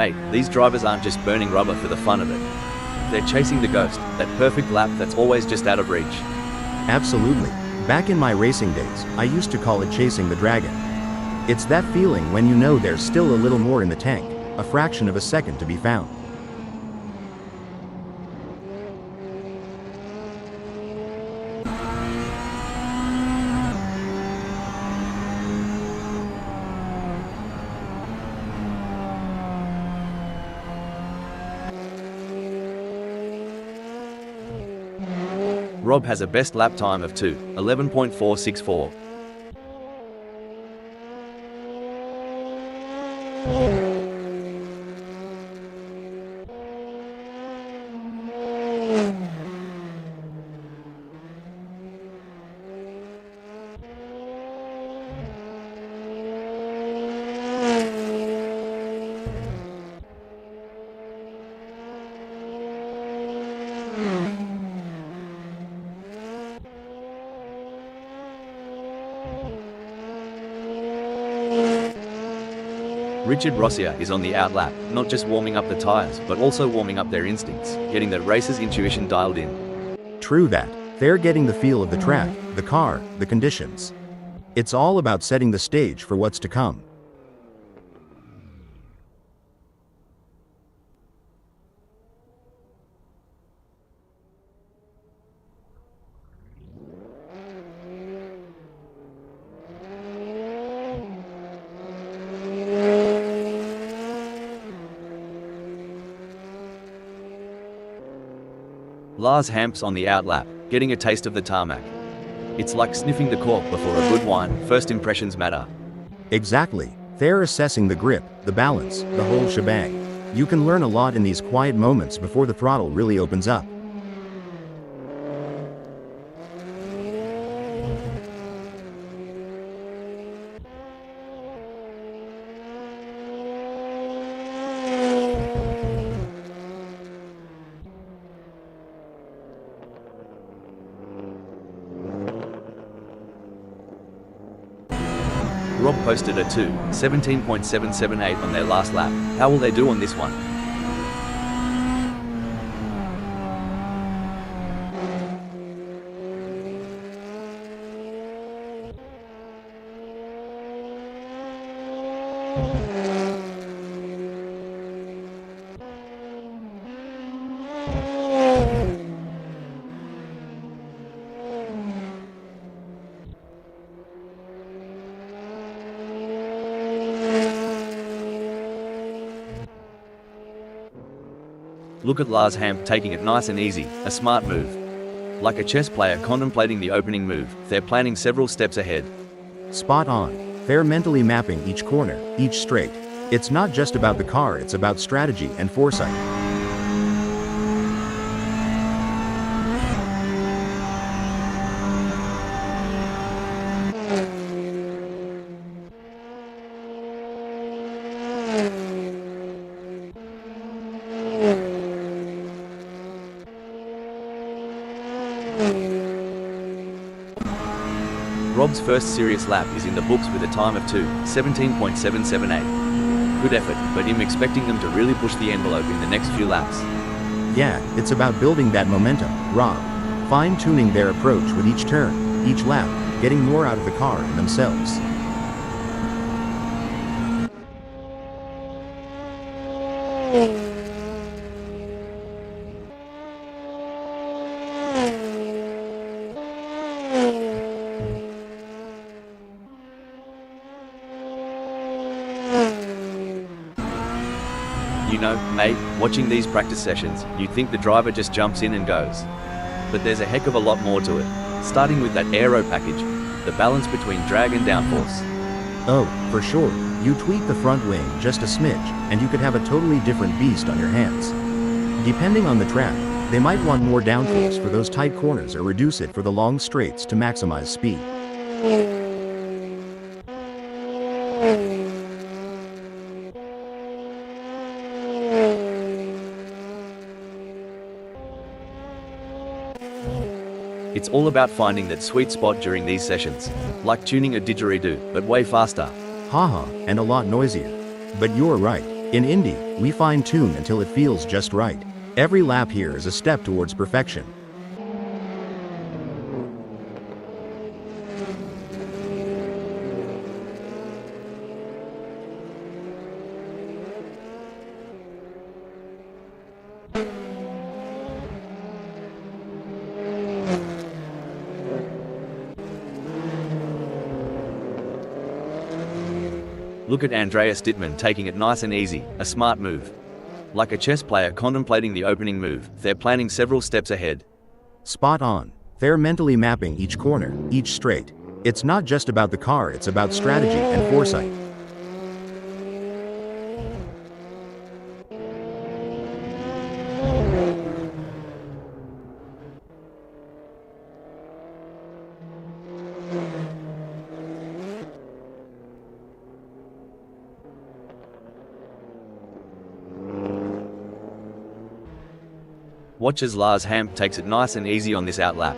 Mate, these drivers aren't just burning rubber for the fun of it. They're chasing the ghost, that perfect lap that's always just out of reach. Absolutely. Back in my racing days, I used to call it chasing the dragon. It's that feeling when you know there's still a little more in the tank, a fraction of a second to be found. Rob has a best lap time of 2:11.464. Richard Rossier is on the outlap, not just warming up the tires, but also warming up their instincts, getting the racer's intuition dialed in. True that. They're getting the feel of the track, the car, the conditions. It's all about setting the stage for what's to come. Lars Hamp's on the outlap, getting a taste of the tarmac. It's like sniffing the cork before a good wine. First impressions matter. Exactly. They're assessing the grip, the balance, the whole shebang. You can learn a lot in these quiet moments before the throttle really opens up. Rob posted a 2:17.778 on their last lap. How will they do on this one? Look at Lars Hamp taking it nice and easy, a smart move. Like a chess player contemplating the opening move, they're planning several steps ahead. Spot on. They're mentally mapping each corner, each straight. It's not just about the car, it's about strategy and foresight. Rob's first serious lap is in the books with a time of 2:17.778. Good effort, but I'm expecting them to really push the envelope in the next few laps. Yeah, it's about building that momentum, Rob. Fine-tuning their approach with each turn, each lap, getting more out of the car and themselves. You know, mate, watching these practice sessions, you'd think the driver just jumps in and goes. But there's a heck of a lot more to it, starting with that aero package, the balance between drag and downforce. Oh, for sure. You tweak the front wing just a smidge, and you could have a totally different beast on your hands. Depending on the track, they might want more downforce for those tight corners or reduce it for the long straights to maximize speed. It's all about finding that sweet spot during these sessions, like tuning a didgeridoo, but way faster. Haha, and a lot noisier. But you're right, In Indy, we fine-tune until it feels just right. Every lap here is a step towards perfection. Look at Andreas Dittmann taking it nice and easy, a smart move. Like a chess player contemplating the opening move, they're planning several steps ahead. Spot on. They're mentally mapping each corner, each straight. It's not just about the car, it's about strategy and foresight. Watch as Lars Hamp takes it nice and easy on this outlap.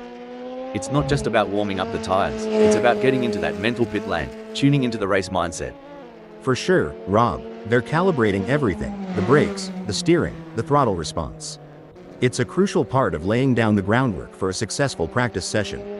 It's not just about warming up the tires, it's about getting into that mental pit lane, tuning into the race mindset. For sure, Rob, they're calibrating everything: the brakes, the steering, the throttle response. It's a crucial part of laying down the groundwork for a successful practice session.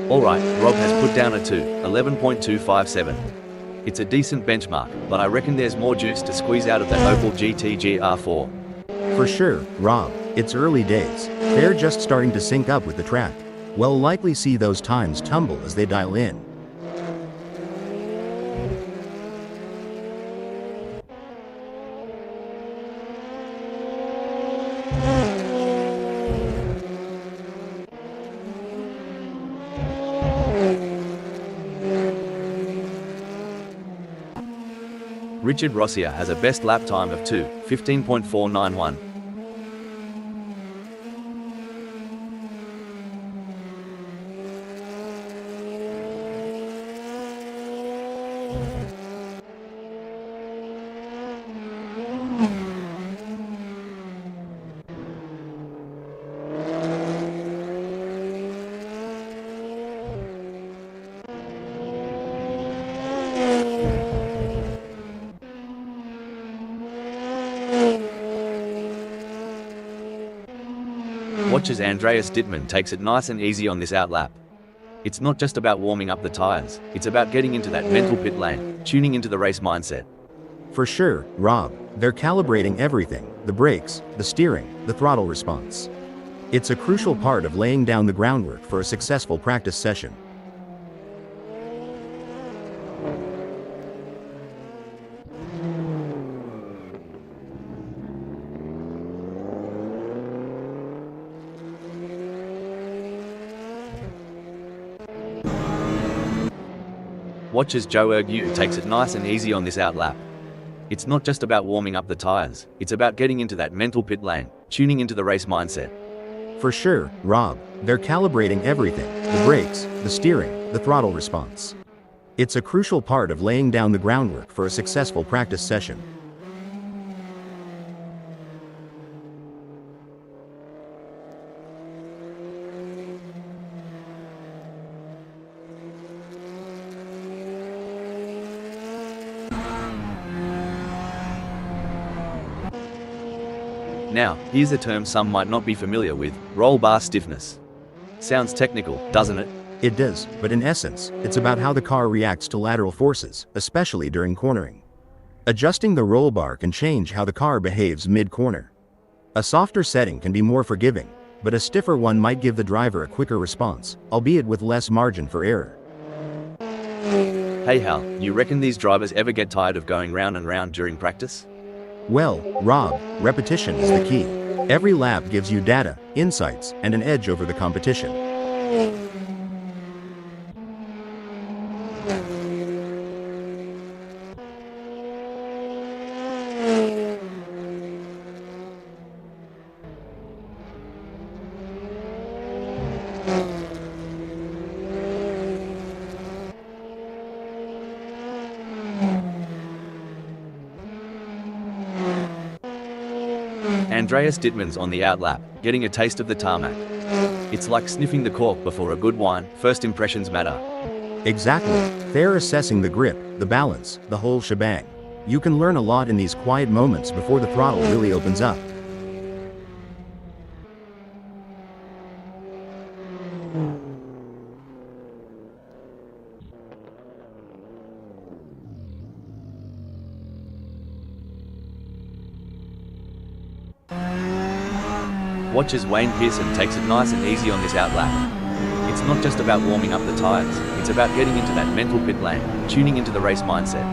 Alright, Rob has put down a 11.257. It's a decent benchmark, but I reckon there's more juice to squeeze out of that Opel GT Gr4. For sure, Rob, it's early days. They're just starting to sync up with the track. We'll likely see those times tumble as they dial in. Richard Rossier has a best lap time of 2:15.491. Watch as Andreas Dittmann takes it nice and easy on this outlap. It's not just about warming up the tires, it's about getting into that mental pit lane, tuning into the race mindset. For sure, Rob, they're calibrating everything: the brakes, the steering, the throttle response. It's a crucial part of laying down the groundwork for a successful practice session. Watch as Joe Ergu takes it nice and easy on this outlap. It's not just about warming up the tires, it's about getting into that mental pit lane, tuning into the race mindset. For sure, Rob, they're calibrating everything: the brakes, the steering, the throttle response. It's a crucial part of laying down the groundwork for a successful practice session. Now, here's a term some might not be familiar with: roll bar stiffness. Sounds technical, doesn't it? It does, but in essence, it's about how the car reacts to lateral forces, especially during cornering. Adjusting the roll bar can change how the car behaves mid-corner. A softer setting can be more forgiving, but a stiffer one might give the driver a quicker response, albeit with less margin for error. Hey Hal, you reckon these drivers ever get tired of going round and round during practice? Well, Rob, repetition is the key. Every lap gives you data, insights, and an edge over the competition. Andreas Dittmann's on the outlap, getting a taste of the tarmac. It's like sniffing the cork before a good wine. First impressions matter. Exactly. They're assessing the grip, the balance, the whole shebang. You can learn a lot in these quiet moments before the throttle really opens up. Watch as Wayne Pearson takes it nice and easy on this outlap. It's not just about warming up the tyres, it's about getting into that mental pit lane, tuning into the race mindset.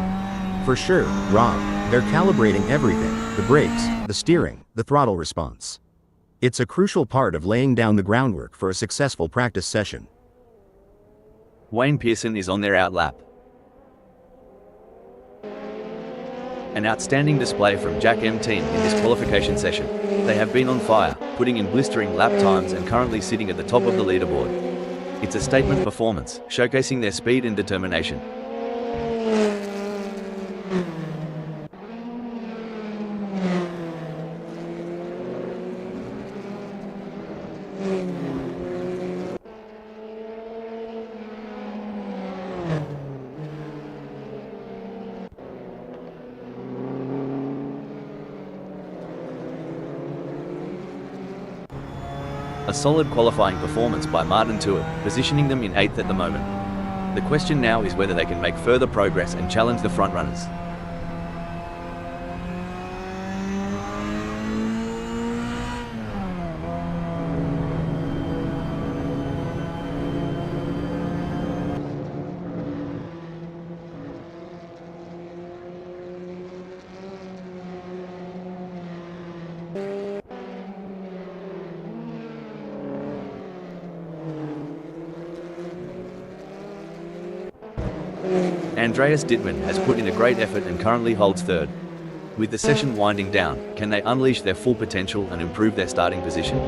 For sure, Rob, they're calibrating everything, the brakes, the steering, the throttle response. It's a crucial part of laying down the groundwork for a successful practice session. Wayne Pearson is on their outlap. An outstanding display from Jack M team in this qualification session. They have been on fire, putting in blistering lap times and currently sitting at the top of the leaderboard. It's a statement performance, showcasing their speed and determination. A solid qualifying performance by Martin Tuer, positioning them in 8th at the moment. The question now is whether they can make further progress and challenge the frontrunners. Andreas Dittmann has put in a great effort and currently holds 3rd. With the session winding down, can they unleash their full potential and improve their starting position?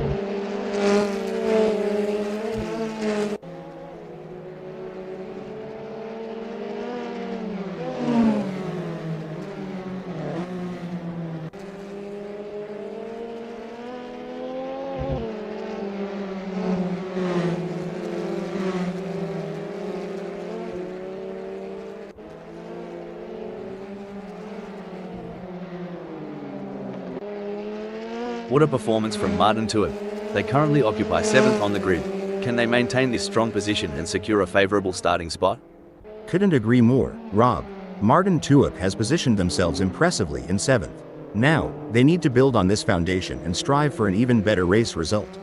What a performance from Martin Tuer. They currently occupy 7th on the grid. Can they maintain this strong position and secure a favourable starting spot? Couldn't agree more, Rob. Martin Tuer has positioned themselves impressively in 7th. Now, they need to build on this foundation and strive for an even better race result.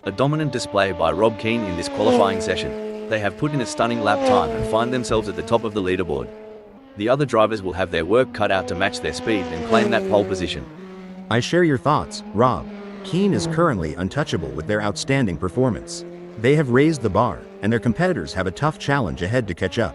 A dominant display by Rob Keane in this qualifying session. They have put in a stunning lap time and find themselves at the top of the leaderboard. The other drivers will have their work cut out to match their speed and claim that pole position. I share your thoughts, Rob. Keane is currently untouchable with their outstanding performance. They have raised the bar, and their competitors have a tough challenge ahead to catch up.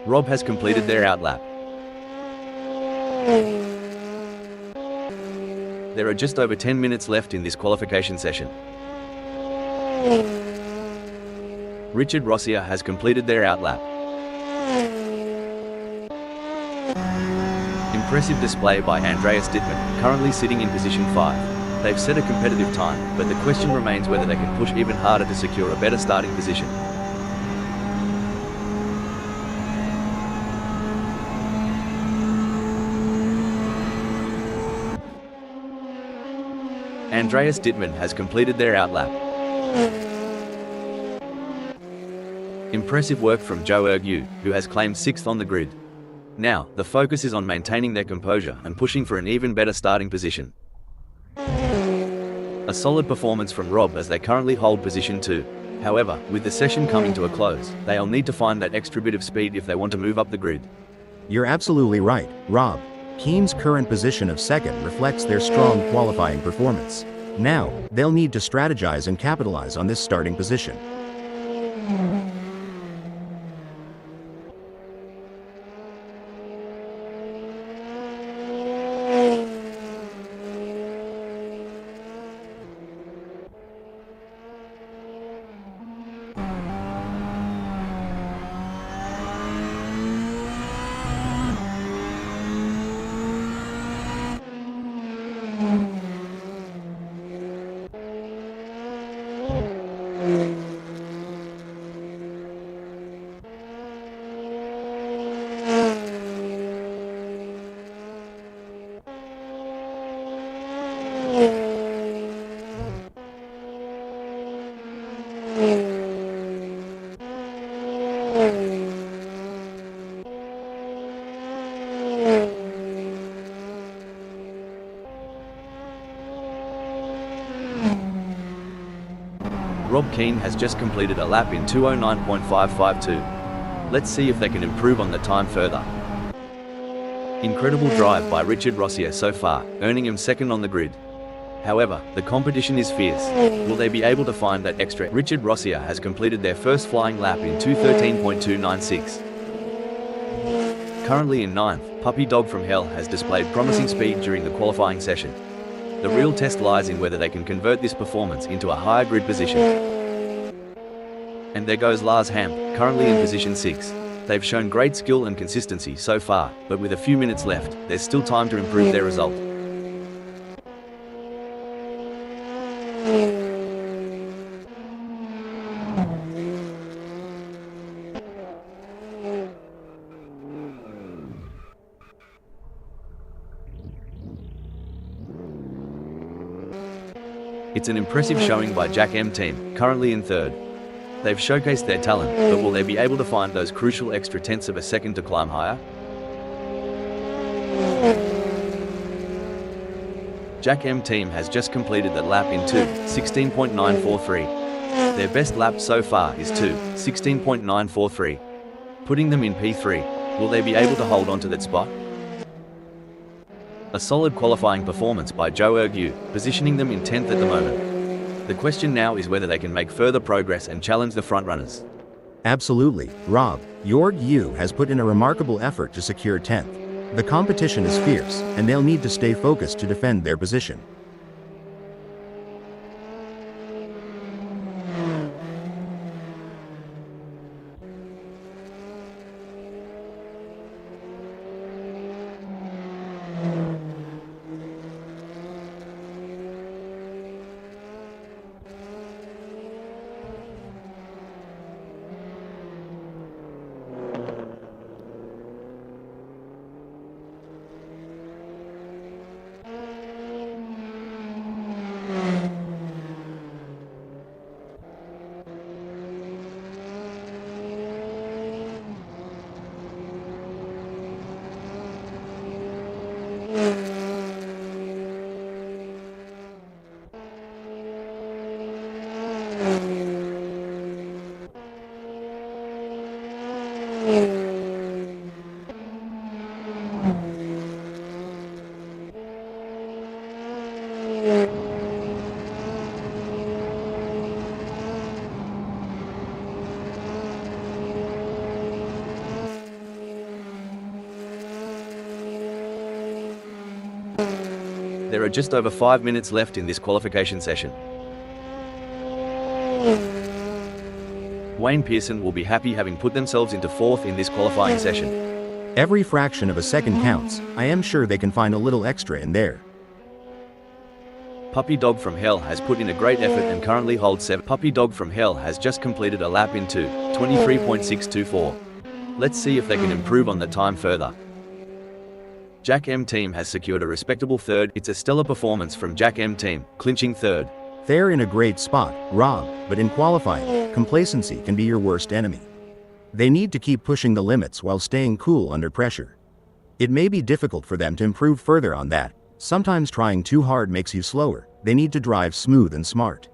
Rob has completed their outlap. There are just over 10 minutes left in this qualification session. Richard Rossier has completed their outlap. Impressive display by Andreas Dittmann, currently sitting in position 5. They've set a competitive time, but the question remains whether they can push even harder to secure a better starting position. Andreas Dittmann has completed their outlap. Impressive work from Joe Ergu, who has claimed 6th on the grid. Now, the focus is on maintaining their composure and pushing for an even better starting position. A solid performance from Rob as they currently hold position 2. However, with the session coming to a close, they'll need to find that extra bit of speed if they want to move up the grid. You're absolutely right, Rob. Keane's current position of 2nd reflects their strong qualifying performance. Now, they'll need to strategize and capitalize on this starting position. Rob Keane has just completed a lap in 2:09.552. Let's see if they can improve on the time further. Incredible drive by Richard Rossier so far, earning him 2nd on the grid. However, the competition is fierce. Will they be able to find that extra? Richard Rossier has completed their first flying lap in 2:13.296. Currently in 9th, Puppy Dog from Hell has displayed promising speed during the qualifying session. The real test lies in whether they can convert this performance into a higher grid position. And there goes Lars Hamp, currently in position 6. They've shown great skill and consistency so far, but with a few minutes left, there's still time to improve their result. It's an impressive showing by Jack M team, currently in 3rd. They've showcased their talent, but will they be able to find those crucial extra tenths of a second to climb higher? Jack M team has just completed the lap in 2:16.943. Their best lap so far is 2:16.943. Putting them in P3, will they be able to hold on to that spot? A solid qualifying performance by Joe Ergu, positioning them in 10th at the moment. The question now is whether they can make further progress and challenge the frontrunners. Absolutely, Rob. Jorg Yu has put in a remarkable effort to secure 10th. The competition is fierce, and they'll need to stay focused to defend their position. There are just over 5 minutes left in this qualification session. Wayne Pearson will be happy having put themselves into 4th in this qualifying session. Every fraction of a second counts. I am sure they can find a little extra in there. Puppy Dog from Hell has put in a great effort and currently holds 7th. Puppy Dog from Hell has just completed a lap in 23.624. Let's see if they can improve on the time further. Jack M Team has secured a respectable 3rd. It's a stellar performance from Jack M Team, clinching 3rd. They're in a great spot, Rob, but in qualifying, complacency can be your worst enemy. They need to keep pushing the limits while staying cool under pressure. It may be difficult for them to improve further on that. Sometimes trying too hard makes you slower. They need to drive smooth and smart.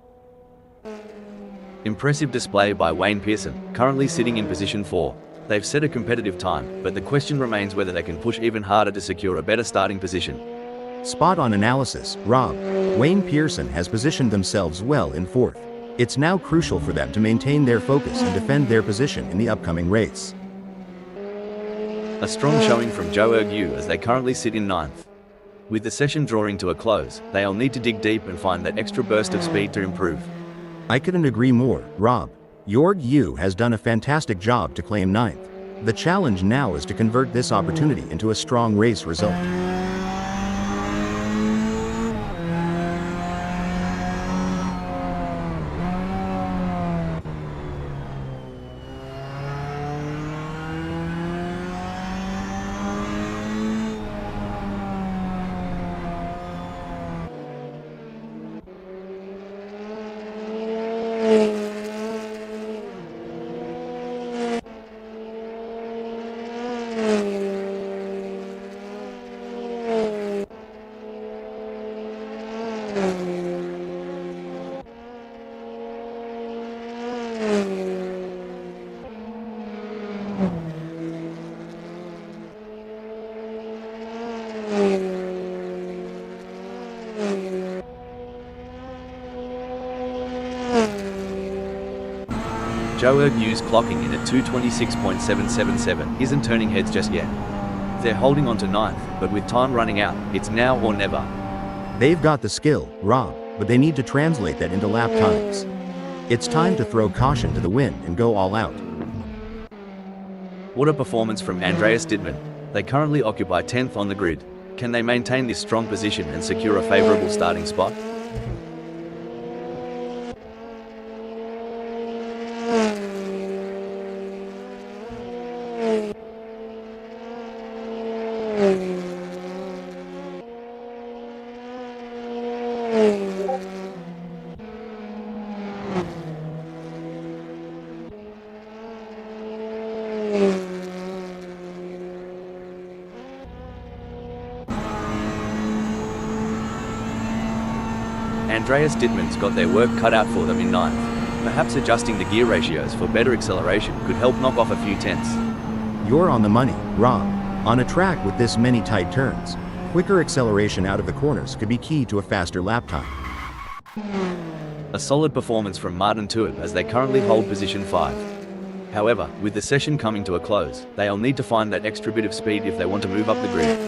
Impressive display by Wayne Pearson, currently sitting in position 4. They've set a competitive time, but the question remains whether they can push even harder to secure a better starting position. Spot-on analysis, Rob. Wayne Pearson has positioned themselves well in 4th. It's now crucial for them to maintain their focus and defend their position in the upcoming race. A strong showing from Gr4 as they currently sit in 9th. With the session drawing to a close, they'll need to dig deep and find that extra burst of speed to improve. I couldn't agree more, Rob. Gr4 has done a fantastic job to claim 9th. The challenge now is to convert this opportunity into a strong race result. Gr4's clocking in at 2:26.777 isn't turning heads just yet. They're holding on to 9th, but with time running out, it's now or never. They've got the skill, Rob, but they need to translate that into lap times. It's time to throw caution to the wind and go all out. What a performance from Andreas Dittmann. They currently occupy 10th on the grid. Can they maintain this strong position and secure a favourable starting spot? Andreas Dittmann's got their work cut out for them in 9th. Perhaps adjusting the gear ratios for better acceleration could help knock off a few tenths. You're on the money, Rob. On a track with this many tight turns, quicker acceleration out of the corners could be key to a faster lap time. A solid performance from Martin Tuib as they currently hold position 5. However, with the session coming to a close, they'll need to find that extra bit of speed if they want to move up the grid.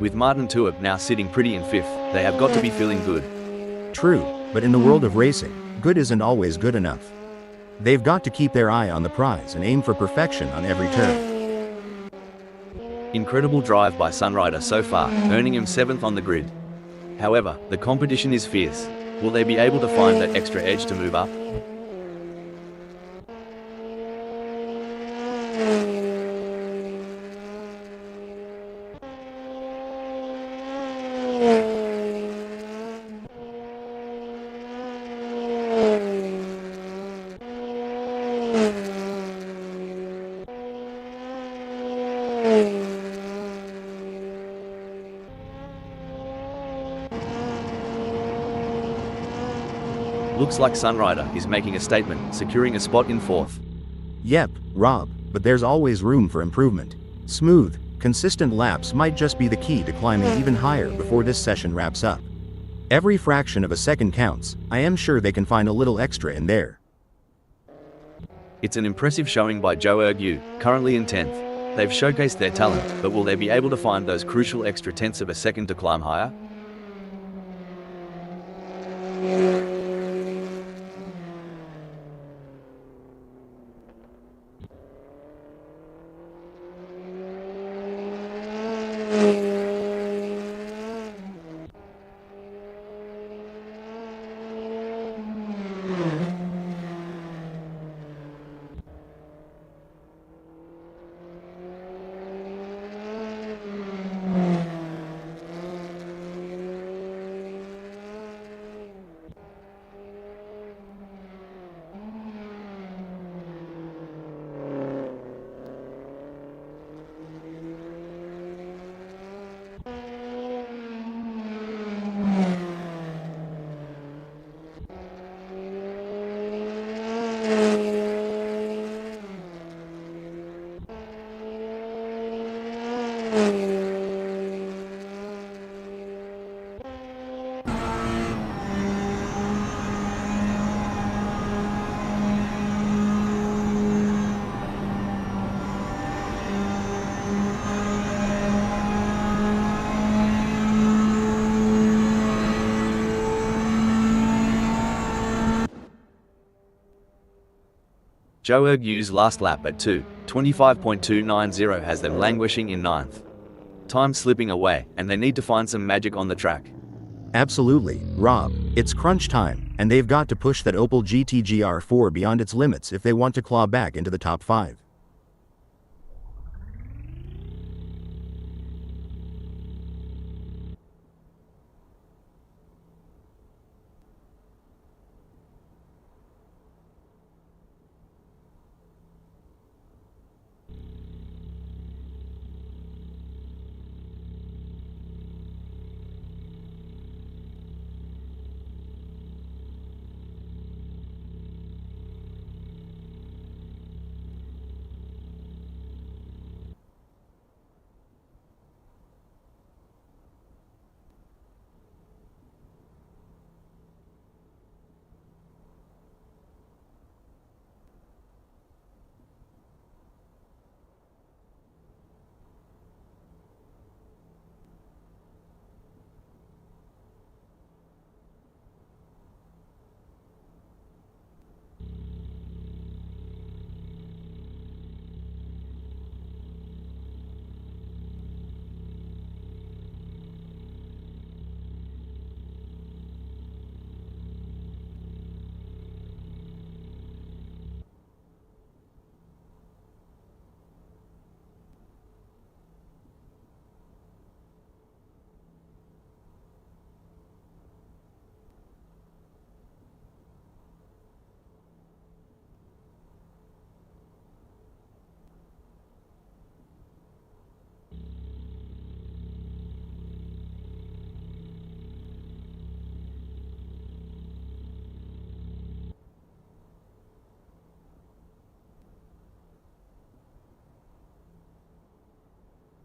With Martin Tuib now sitting pretty in 5th, they have got to be feeling good. True, but in the world of racing, good isn't always good enough. They've got to keep their eye on the prize and aim for perfection on every turn. Incredible drive by Sunrider so far, earning him 7th on the grid. However, the competition is fierce. Will they be able to find that extra edge to move up? Looks like Sunrider is making a statement, securing a spot in 4th. Yep, Rob, but there's always room for improvement. Smooth, consistent laps might just be the key to climbing even higher before this session wraps up. Every fraction of a second counts. I am sure they can find a little extra in there. It's an impressive showing by Gr4, currently in 10th. They've showcased their talent, but will they be able to find those crucial extra tenths of a second to climb higher? Gr4's last lap at 2:25.290 has them languishing in 9th. Time slipping away, and they need to find some magic on the track. Absolutely, Rob. It's crunch time, and they've got to push that Opel GT Gr4 beyond its limits if they want to claw back into the top 5.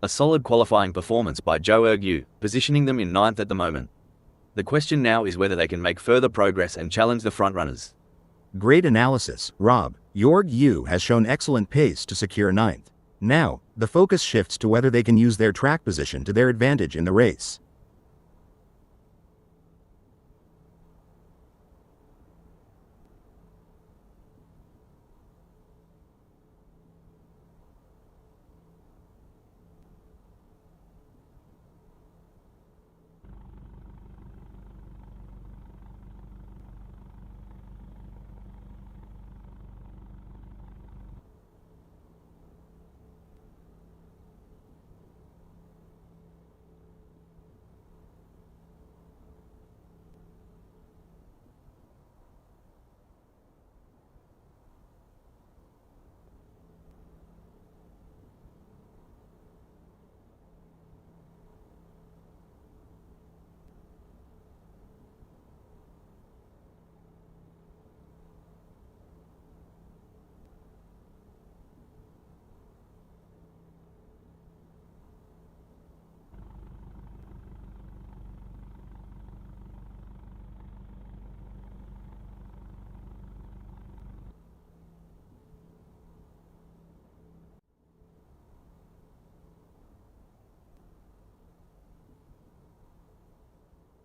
A solid qualifying performance by Gr4, positioning them in 9th at the moment. The question now is whether they can make further progress and challenge the frontrunners. Great analysis, Rob. Gr4 has shown excellent pace to secure 9th. Now, the focus shifts to whether they can use their track position to their advantage in the race.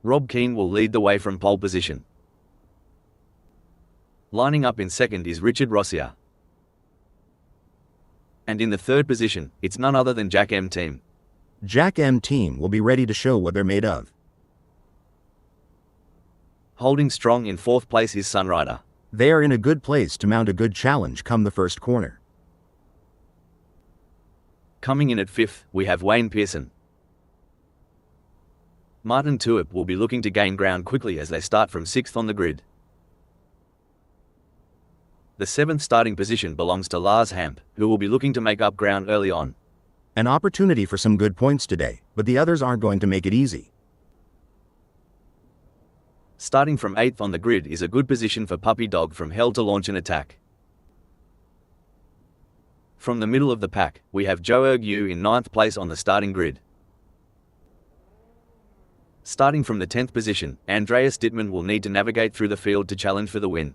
Rob Keane will lead the way from pole position. Lining up in second is Richard Rossier. And in the third position, it's none other than Jack M Team. Jack M Team will be ready to show what they're made of. Holding strong in fourth place is Sunrider. They are in a good place to mount a good challenge come the first corner. Coming in at fifth, we have Wayne Pearson. Martin Tuip will be looking to gain ground quickly as they start from sixth on the grid. The seventh starting position belongs to Lars Hamp, who will be looking to make up ground early on. An opportunity for some good points today, but the others aren't going to make it easy. Starting from 8th on the grid is a good position for Puppy Dog from Hell to launch an attack. From the middle of the pack, we have Joe Ergu in 9th place on the starting grid. Starting from the 10th position, Andreas Dittmann will need to navigate through the field to challenge for the win.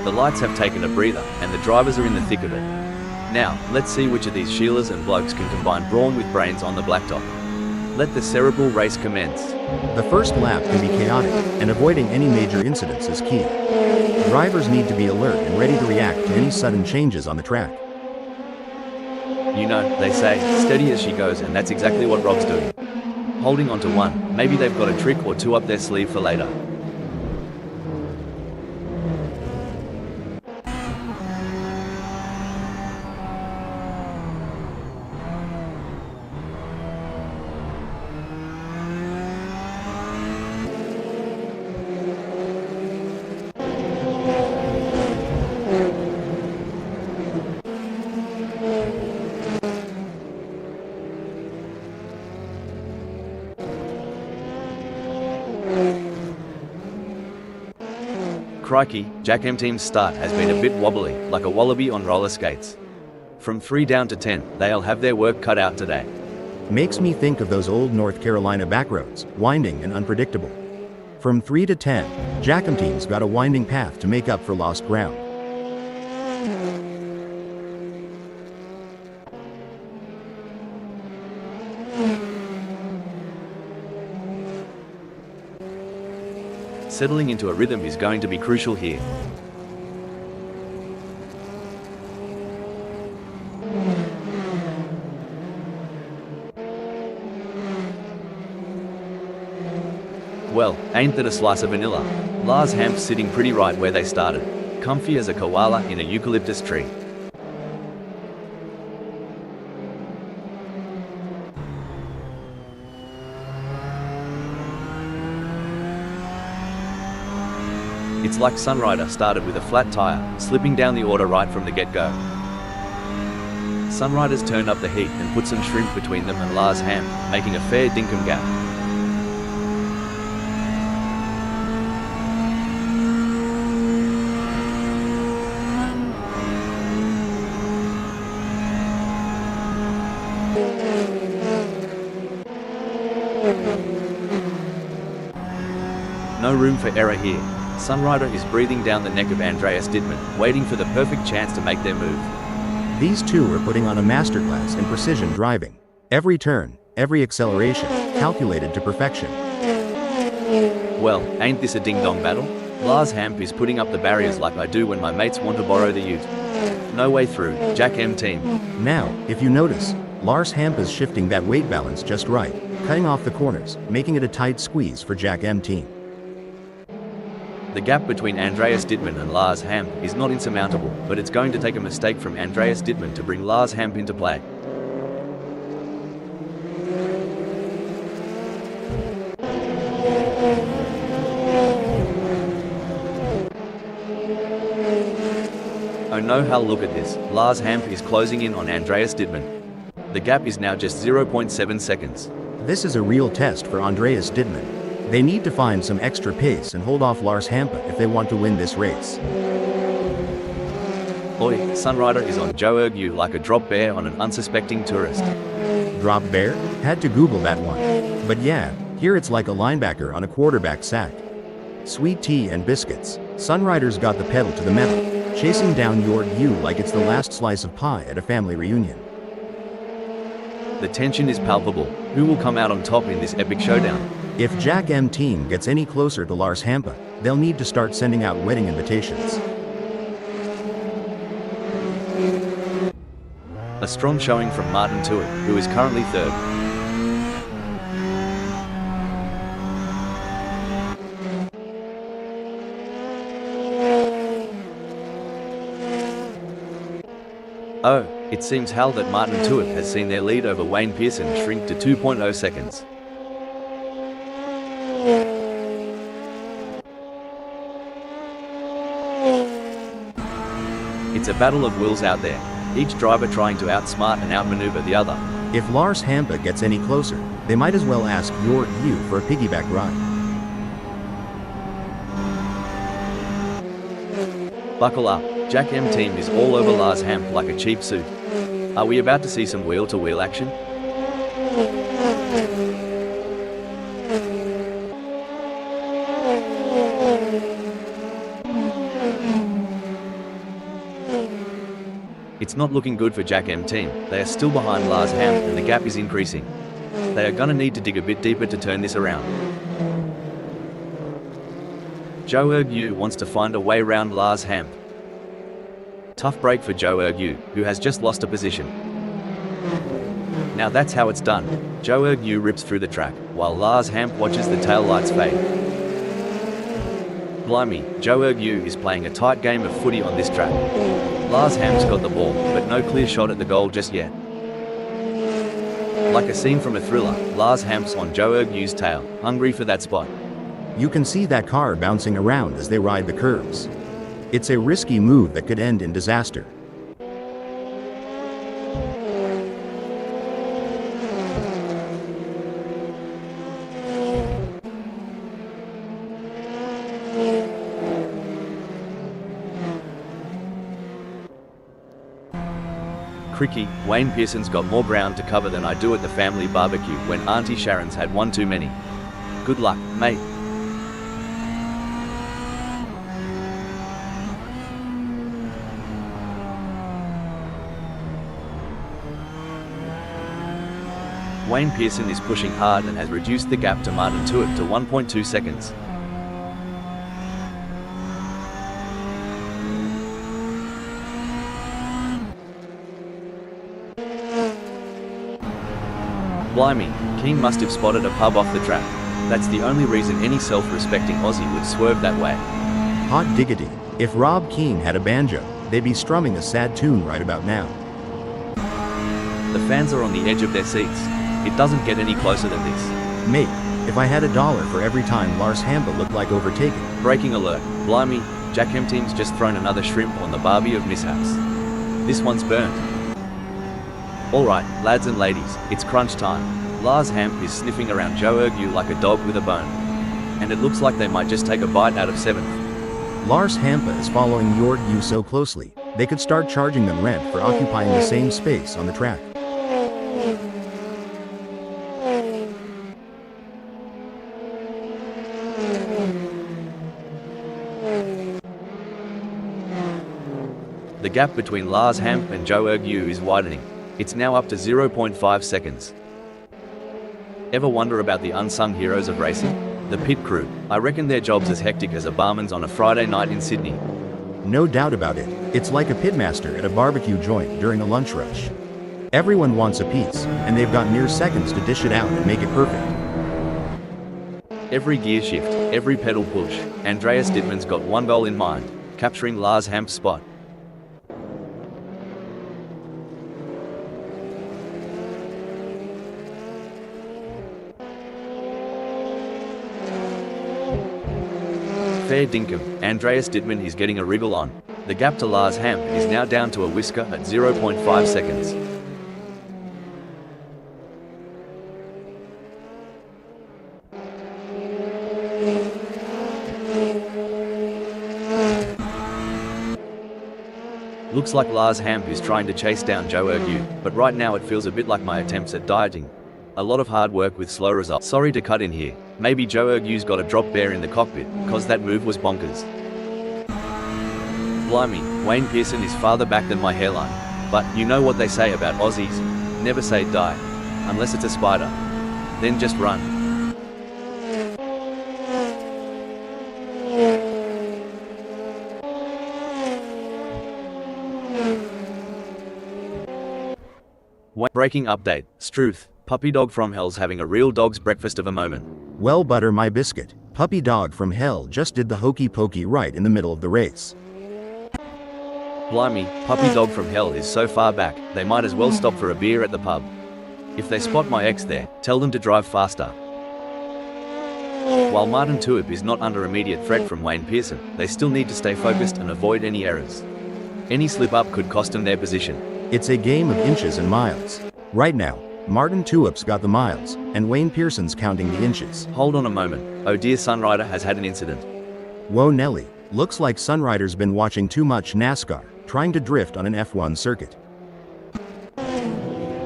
The lights have taken a breather, and the drivers are in the thick of it. Now, let's see which of these Sheilas and blokes can combine brawn with brains on the blacktop. Let the cerebral race commence. The first lap can be chaotic, and avoiding any major incidents is key. Drivers need to be alert and ready to react to any sudden changes on the track. You know, they say, steady as she goes, and that's exactly what Rob's doing. Holding on to one, maybe they've got a trick or two up their sleeve for later. Crikey, Jack M Team's start has been a bit wobbly, like a wallaby on roller skates. From 3 down to 10, they'll have their work cut out today. Makes me think of those old North Carolina backroads, winding and unpredictable. From 3 to 10, Jack M Team's got a winding path to make up for lost ground. Settling into a rhythm is going to be crucial here. Well, ain't that a slice of vanilla? Lars Hamp's sitting pretty right where they started, comfy as a koala in a eucalyptus tree. It's like Sunrider started with a flat tyre, slipping down the order right from the get-go. Sunrider's turned up the heat and put some shrimp between them and Lars Hamp, making a fair dinkum gap. No room for error here. Sunrider is breathing down the neck of Andreas Dittmann, waiting for the perfect chance to make their move. These two are putting on a masterclass in precision driving. Every turn, every acceleration, calculated to perfection. Well, ain't this a ding-dong battle? Lars Hamp is putting up the barriers like I do when my mates want to borrow the ute. No way through, Jack M Team. Now, if you notice, Lars Hamp is shifting that weight balance just right, cutting off the corners, making it a tight squeeze for Jack M Team. The gap between Andreas Dittmann and Lars Hamp is not insurmountable, but it's going to take a mistake from Andreas Dittmann to bring Lars Hamp into play. no hell, look at this. Lars Hamp is closing in on Andreas Dittmann. The gap is now just 0.7 seconds. This is a real test for Andreas Dittmann. They need to find some extra pace and hold off Lars Hampa if they want to win this race. Oi, Sunrider is on Joe Ergu like a drop bear on an unsuspecting tourist. Drop bear? Had to Google that one. But yeah, here it's like a linebacker on a quarterback sack. Sweet tea and biscuits. Sunrider's got the pedal to the metal, chasing down your you like it's the last slice of pie at a family reunion. The tension is palpable. Who will come out on top in this epic showdown? If Jack M team gets any closer to Lars Hampa, they'll need to start sending out wedding invitations. A strong showing from Martin Tuitt, who is currently third. Oh, it seems Hal that Martin Tuitt has seen their lead over Wayne Pearson shrink to 2.0 seconds. It's a battle of wills out there, each driver trying to outsmart and outmaneuver the other. If Lars Hampa gets any closer, they might as well ask your you for a piggyback ride. Buckle up, Jack M team is all over Lars Hamp like a cheap suit. Are we about to see some wheel-to-wheel action? It's not looking good for Jack M team. They are still behind Lars Hamp and the gap is increasing. They are gonna need to dig a bit deeper to turn this around. Joe Ergu wants to find a way round Lars Hamp. Tough break for Joe Ergu, who has just lost a position. Now that's how it's done. Joe Ergu rips through the track, while Lars Hamp watches the taillights fade. Blimey, Joe Ergu is playing a tight game of footy on this track. Lars Hamp's got the ball, but no clear shot at the goal just yet. Like a scene from a thriller, Lars Hamp's on Joe Ergu's tail, hungry for that spot. You can see that car bouncing around as they ride the curves. It's a risky move that could end in disaster. Cricky, Wayne Pearson's got more ground to cover than I do at the family barbecue when Auntie Sharon's had one too many. Good luck, mate. Wayne Pearson is pushing hard and has reduced the gap to Martin Tuitt to 1.2 seconds. Blimey, Keane must have spotted a pub off the track. That's the only reason any self-respecting Aussie would swerve that way. Hot diggity. If Rob Keane had a banjo, they'd be strumming a sad tune right about now. The fans are on the edge of their seats. It doesn't get any closer than this. Mate, if I had $1 for every time Lars Hampa looked like overtaken. Breaking alert. Blimey, Jack M team's just thrown another shrimp on the barbie of mishaps. This one's burnt. Alright, lads and ladies, it's crunch time. Lars Hamp is sniffing around Joe Ergu like a dog with a bone. And it looks like they might just take a bite out of 7th. Lars Hampa is following your you so closely, they could start charging them rent for occupying the same space on the track. The gap between Lars Hamp and Joe Ergu is widening. It's now up to 0.5 seconds. Ever wonder about the unsung heroes of racing? The pit crew. I reckon their job's as hectic as a barman's on a Friday night in Sydney. No doubt about it. It's like a pitmaster at a barbecue joint during a lunch rush. Everyone wants a piece, and they've got mere seconds to dish it out and make it perfect. Every gear shift, every pedal push, Andreas Dittmann's got one goal in mind, capturing Lars Hamp's spot. Fair dinkum, Andreas Dittmann is getting a wriggle on. The gap to Lars Hamp is now down to a whisker at 0.5 seconds. Looks like Lars Hamp is trying to chase down Joe Ergu, but right now it feels a bit like my attempts at dieting. A lot of hard work with slow results. Sorry to cut in here. Maybe Joe Ergu's got a drop bear in the cockpit, cause that move was bonkers. Blimey, Wayne Pearson is farther back than my hairline. But you know what they say about Aussies? Never say die. Unless it's a spider. Then just run. Breaking update. Struth. Puppy dog from hell's having a real dog's breakfast of a moment. Well, butter my biscuit. Puppy dog from hell just did the hokey pokey right in the middle of the race. Blimey, puppy dog from hell is so far back, they might as well stop for a beer at the pub. If they spot my ex there, tell them to drive faster. While Martin Tuip is not under immediate threat from Wayne Pearson, they still need to stay focused and avoid any errors. Any slip up could cost them their position. It's a game of inches and miles. Right now, Martin Tuip's got the miles, and Wayne Pearson's counting the inches. Hold on a moment. Oh dear, Sunrider has had an incident. Whoa Nelly, looks like Sunrider's been watching too much NASCAR, trying to drift on an F1 circuit.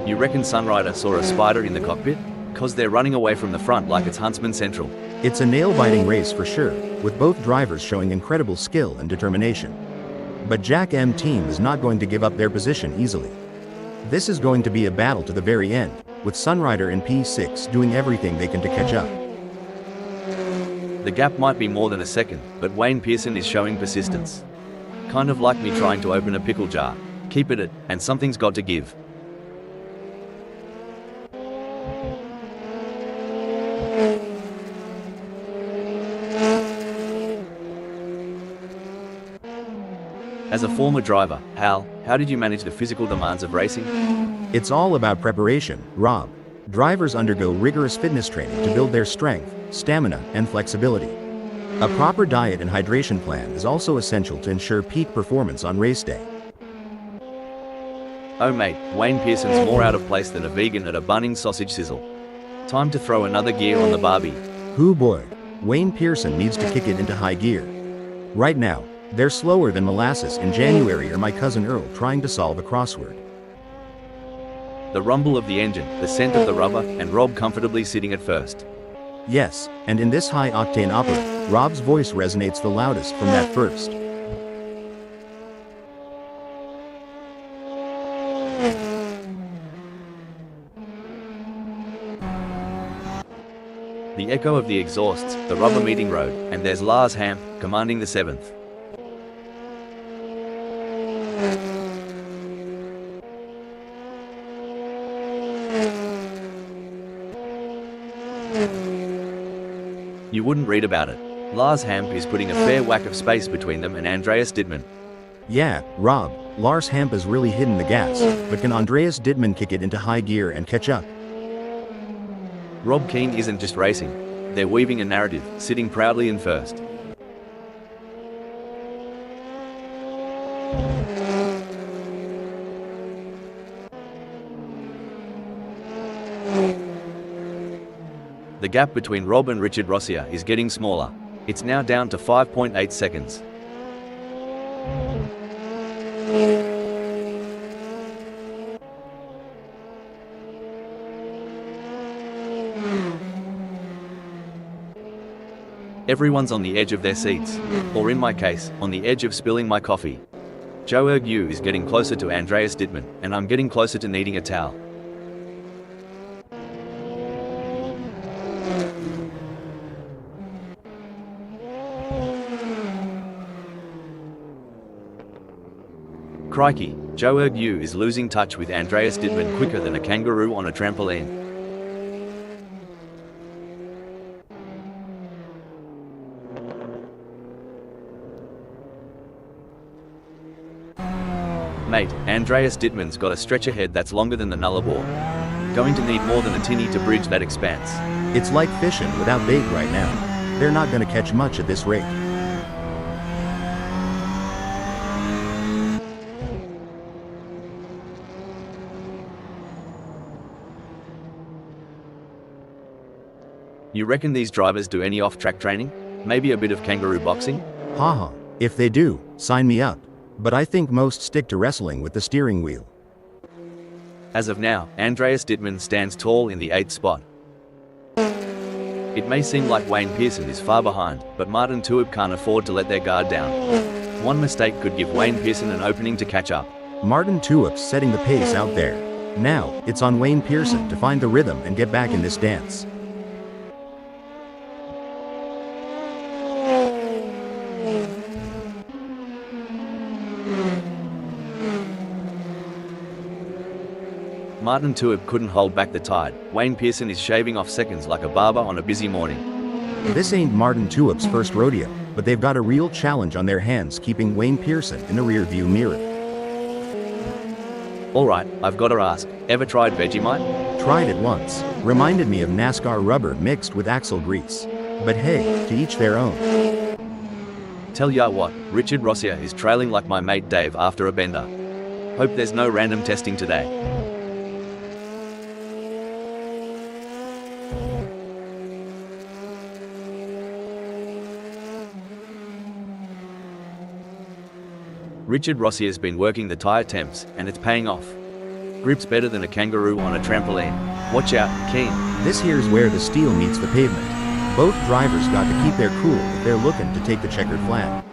You reckon Sunrider saw a spider in the cockpit? Cause they're running away from the front like it's Huntsman Central. It's a nail-biting race for sure, with both drivers showing incredible skill and determination. But Jack M team is not going to give up their position easily. This is going to be a battle to the very end, with Sunrider and P6 doing everything they can to catch up. The gap might be more than a second, but Wayne Pearson is showing persistence. Kind of like me trying to open a pickle jar. Keep at it, and something's got to give. As a former driver, Hal, how did you manage the physical demands of racing? It's all about preparation, Rob. Drivers undergo rigorous fitness training to build their strength, stamina, and flexibility. A proper diet and hydration plan is also essential to ensure peak performance on race day. Oh mate, Wayne Pearson's more out of place than a vegan at a Bunnings sausage sizzle. Time to throw another gear on the Barbie. Hoo boy, Wayne Pearson needs to kick it into high gear. Right now, they're slower than molasses in January or my cousin Earl trying to solve a crossword. The rumble of the engine, the scent of the rubber, and Rob comfortably sitting at first. Yes, and in this high-octane opera, Rob's voice resonates the loudest from that first. The echo of the exhausts, the rubber meeting road, and there's Lars Hamp, commanding the 7th. You wouldn't read about it. Lars Hamp is putting a fair whack of space between them and Andreas Dittmann. Yeah, Rob, Lars Hamp has really hidden the gas, but can Andreas Dittmann kick it into high gear and catch up? Rob Keane isn't just racing. They're weaving a narrative, sitting proudly in first. The gap between Rob and Richard Rossier is getting smaller. It's now down to 5.8 seconds. Everyone's on the edge of their seats, or in my case, on the edge of spilling my coffee. Joe Ergu is getting closer to Andreas Dittmann, and I'm getting closer to needing a towel. Crikey, Joe Ergu is losing touch with Andreas Dittmann quicker than a kangaroo on a trampoline. Mate, Andreas Dittmann's got a stretch ahead that's longer than the Nullarbor. Going to need more than a tinny to bridge that expanse. It's like fishing without bait right now. They're not going to catch much at this rate. You reckon these drivers do any off-track training? Maybe a bit of kangaroo boxing? Haha, if they do, sign me up. But I think most stick to wrestling with the steering wheel. As of now, Andreas Dittmann stands tall in the 8th spot. It may seem like Wayne Pearson is far behind, but Martin Tuib can't afford to let their guard down. One mistake could give Wayne Pearson an opening to catch up. Martin Tuip's setting the pace out there. Now, it's on Wayne Pearson to find the rhythm and get back in this dance. Martin Tuib couldn't hold back the tide. Wayne Pearson is shaving off seconds like a barber on a busy morning. This ain't Martin Tuip's first rodeo, but they've got a real challenge on their hands keeping Wayne Pearson in the rearview mirror. Alright, I've got to ask, ever tried Vegemite? Tried it once. Reminded me of NASCAR rubber mixed with axle grease. But hey, to each their own. Tell ya what, Richard Rossier is trailing like my mate Dave after a bender. Hope there's no random testing today. Richard Rossier's been working the tyre temps, and it's paying off. Grip's better than a kangaroo on a trampoline. Watch out, Keen. This here's where the steel meets the pavement. Both drivers got to keep their cool if they're looking to take the checkered flag.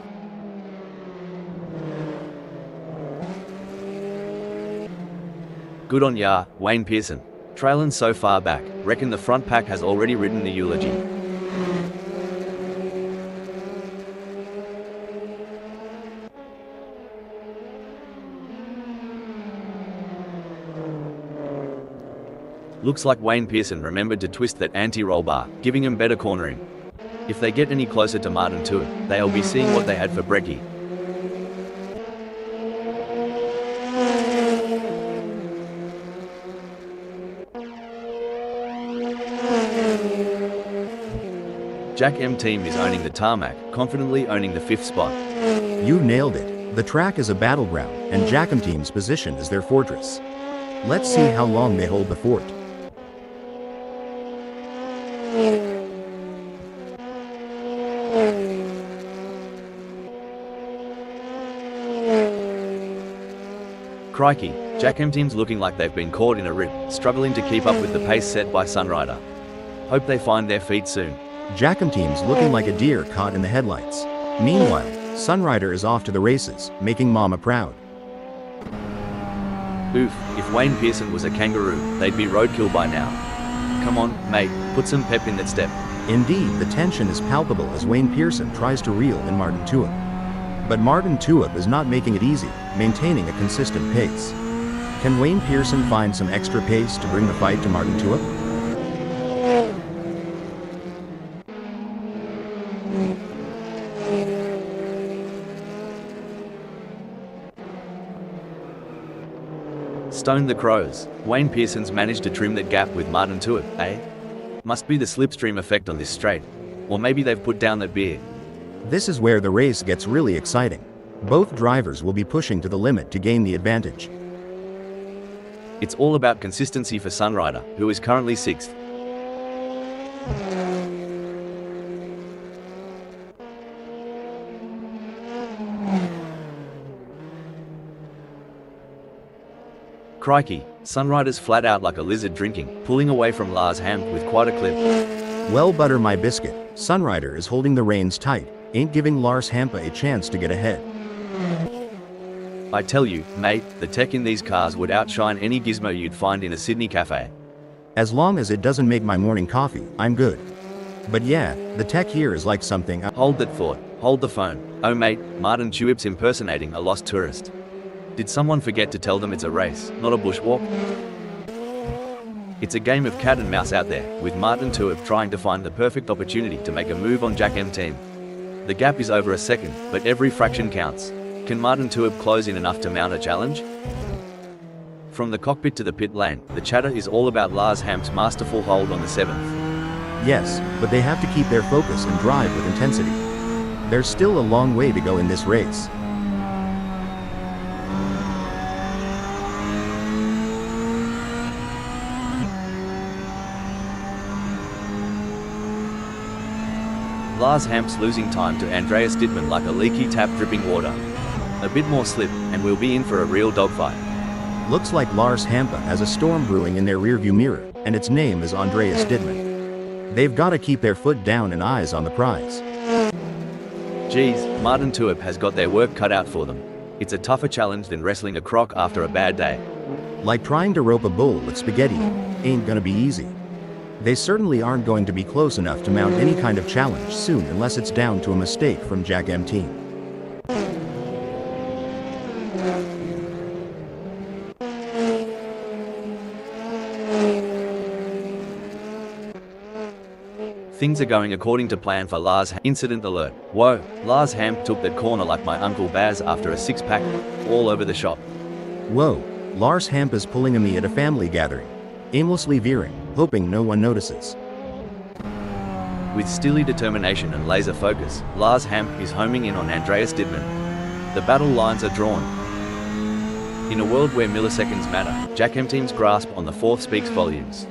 Good on ya, Wayne Pearson. Trailing so far back, reckon the front pack has already written the eulogy. Looks like Wayne Pearson remembered to twist that anti-roll bar, giving him better cornering. If they get any closer to Martin Tuib, they'll be seeing what they had for brekkie. Jack M team is owning the tarmac, confidently owning the 5th spot. You nailed it. The track is a battleground, and Jack M team's position is their fortress. Let's see how long they hold the fort. Crikey, Jack M team's looking like they've been caught in a rip, struggling to keep up with the pace set by Sunrider. Hope they find their feet soon. Jack M team's looking like a deer caught in the headlights. Meanwhile, Sunrider is off to the races, making Mama proud. Oof, if Wayne Pearson was a kangaroo, they'd be roadkill by now. Come on, mate, put some pep in that step. Indeed, the tension is palpable as Wayne Pearson tries to reel in Martin Tuib. But Martin Tuib is not making it easy, maintaining a consistent pace. Can Wayne Pearson find some extra pace to bring the fight to Martin Tuib? Stone the crows. Wayne Pearson's managed to trim that gap with Martin Tuib, eh? Must be the slipstream effect on this straight. Or maybe they've put down that beer. This is where the race gets really exciting. Both drivers will be pushing to the limit to gain the advantage. It's all about consistency for Sunrider, who is currently 6th. Crikey, Sunrider's flat out like a lizard drinking, pulling away from Lars Hemp with quite a clip. Well, butter my biscuit, Sunrider is holding the reins tight, ain't giving Lars Hampa a chance to get ahead. I tell you, mate, the tech in these cars would outshine any gizmo you'd find in a Sydney cafe. As long as it doesn't make my morning coffee, I'm good. But yeah, the tech here is like something. Hold that thought, hold the phone. Oh mate, Martin Tuib's impersonating a lost tourist. Did someone forget to tell them it's a race, not a bushwalk? It's a game of cat and mouse out there, with Martin Tuib trying to find the perfect opportunity to make a move on Jack M team. The gap is over a second, but every fraction counts. Can Martin Tuib close in enough to mount a challenge? From the cockpit to the pit lane, the chatter is all about Lars Hamp's masterful hold on the 7th. Yes, but they have to keep their focus and drive with intensity. There's still a long way to go in this race. Lars Hamp's losing time to Andreas Dittmann like a leaky tap dripping water. A bit more slip, and we'll be in for a real dogfight. Looks like Lars Hampa has a storm brewing in their rearview mirror, and its name is Andreas Dittmann. They've got to keep their foot down and eyes on the prize. Geez, Martin Tuip has got their work cut out for them. It's a tougher challenge than wrestling a croc after a bad day. Like trying to rope a bull with spaghetti. Ain't gonna be easy. They certainly aren't going to be close enough to mount any kind of challenge soon unless it's down to a mistake from Jack M team. Things are going according to plan for Lars. Incident alert. Whoa, Lars Hamp took that corner like my Uncle Baz after a six-pack, all over the shop. Whoa, Lars Hamp is pulling a me at a family gathering. Aimlessly veering, hoping no one notices. With steely determination and laser focus, Lars Hamp is homing in on Andreas Dittmann. The battle lines are drawn. In a world where milliseconds matter, Jack M team's grasp on the fourth speaks volumes.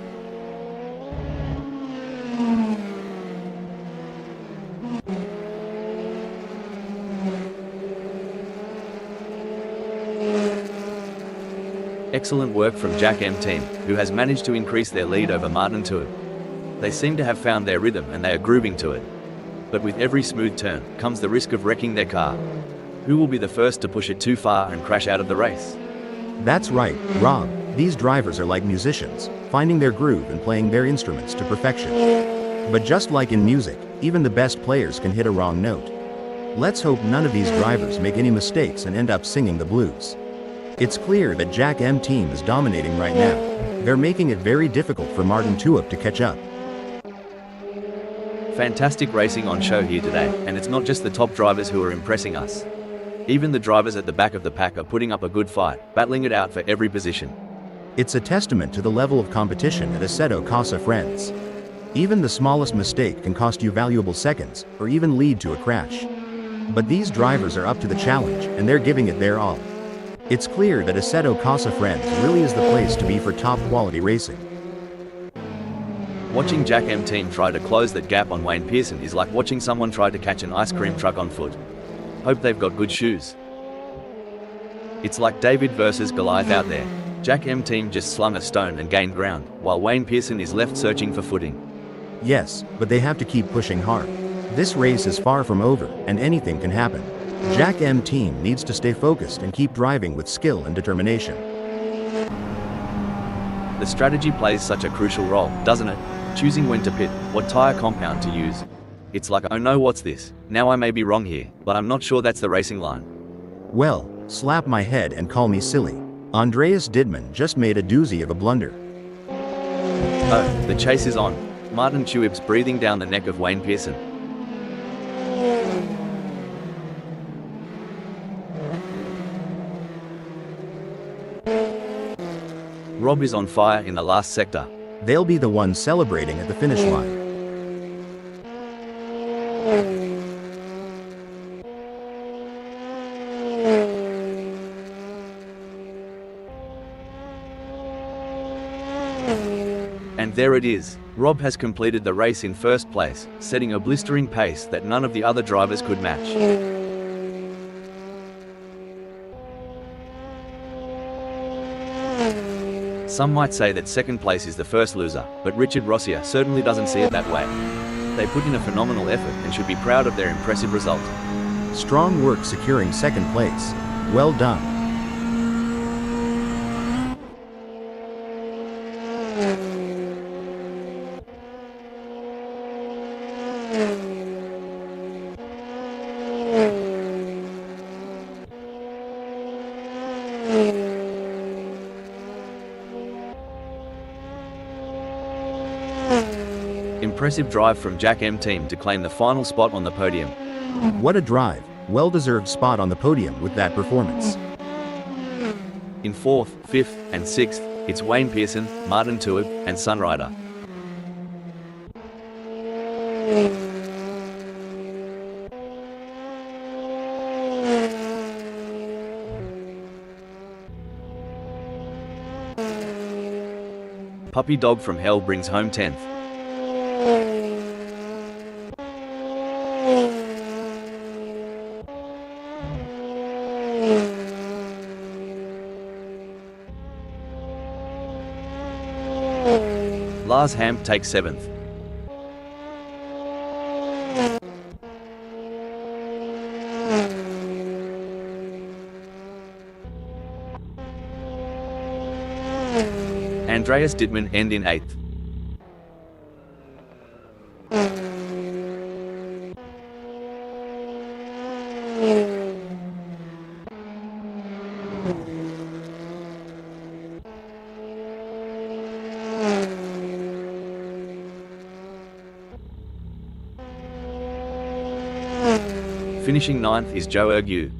Excellent work from Jack M team, who has managed to increase their lead over Martin Tuip. They seem to have found their rhythm and they are grooving to it. But with every smooth turn, comes the risk of wrecking their car. Who will be the first to push it too far and crash out of the race? That's right, Rob. These drivers are like musicians, finding their groove and playing their instruments to perfection. But just like in music, even the best players can hit a wrong note. Let's hope none of these drivers make any mistakes and end up singing the blues. It's clear that Jack M team is dominating right now. They're making it very difficult for Martin Tuip to catch up. Fantastic racing on show here today, and it's not just the top drivers who are impressing us. Even the drivers at the back of the pack are putting up a good fight, battling it out for every position. It's a testament to the level of competition at Assetto Corsa, friends. Even the smallest mistake can cost you valuable seconds, or even lead to a crash. But these drivers are up to the challenge, and they're giving it their all. It's clear that Assetto Corsa, friends, really is the place to be for top quality racing. Watching Jack M team try to close that gap on Wayne Pearson is like watching someone try to catch an ice cream truck on foot. Hope they've got good shoes. It's like David versus Goliath out there. Jack M team just slung a stone and gained ground, while Wayne Pearson is left searching for footing. Yes, but they have to keep pushing hard. This race is far from over, and anything can happen. Jack M team needs to stay focused and keep driving with skill and determination. The strategy plays such a crucial role, doesn't it? Choosing when to pit, what tyre compound to use. It's like, oh no, what's this? Now I may be wrong here, but I'm not sure that's the racing line. Well, slap my head and call me silly. Andreas Dittmann just made a doozy of a blunder. Oh, the chase is on. Martin Tuip's breathing down the neck of Wayne Pearson. Rob is on fire in the last sector. They'll be the ones celebrating at the finish line. And there it is. Rob has completed the race in first place, setting a blistering pace that none of the other drivers could match. Some might say that second place is the first loser, but Richard Rossier certainly doesn't see it that way. They put in a phenomenal effort and should be proud of their impressive result. Strong work securing second place. Well done. Impressive drive from Jack M team to claim the final spot on the podium. What a drive. Well-deserved spot on the podium with that performance. In 4th, 5th, and 6th, it's Wayne Pearson, Martin Tuip, and Sunrider. Puppy Dog from Hell brings home 10th. Lars Hamp takes 7th. Andreas Dittmann end in 8th. Finishing 9th is Joe Ergue.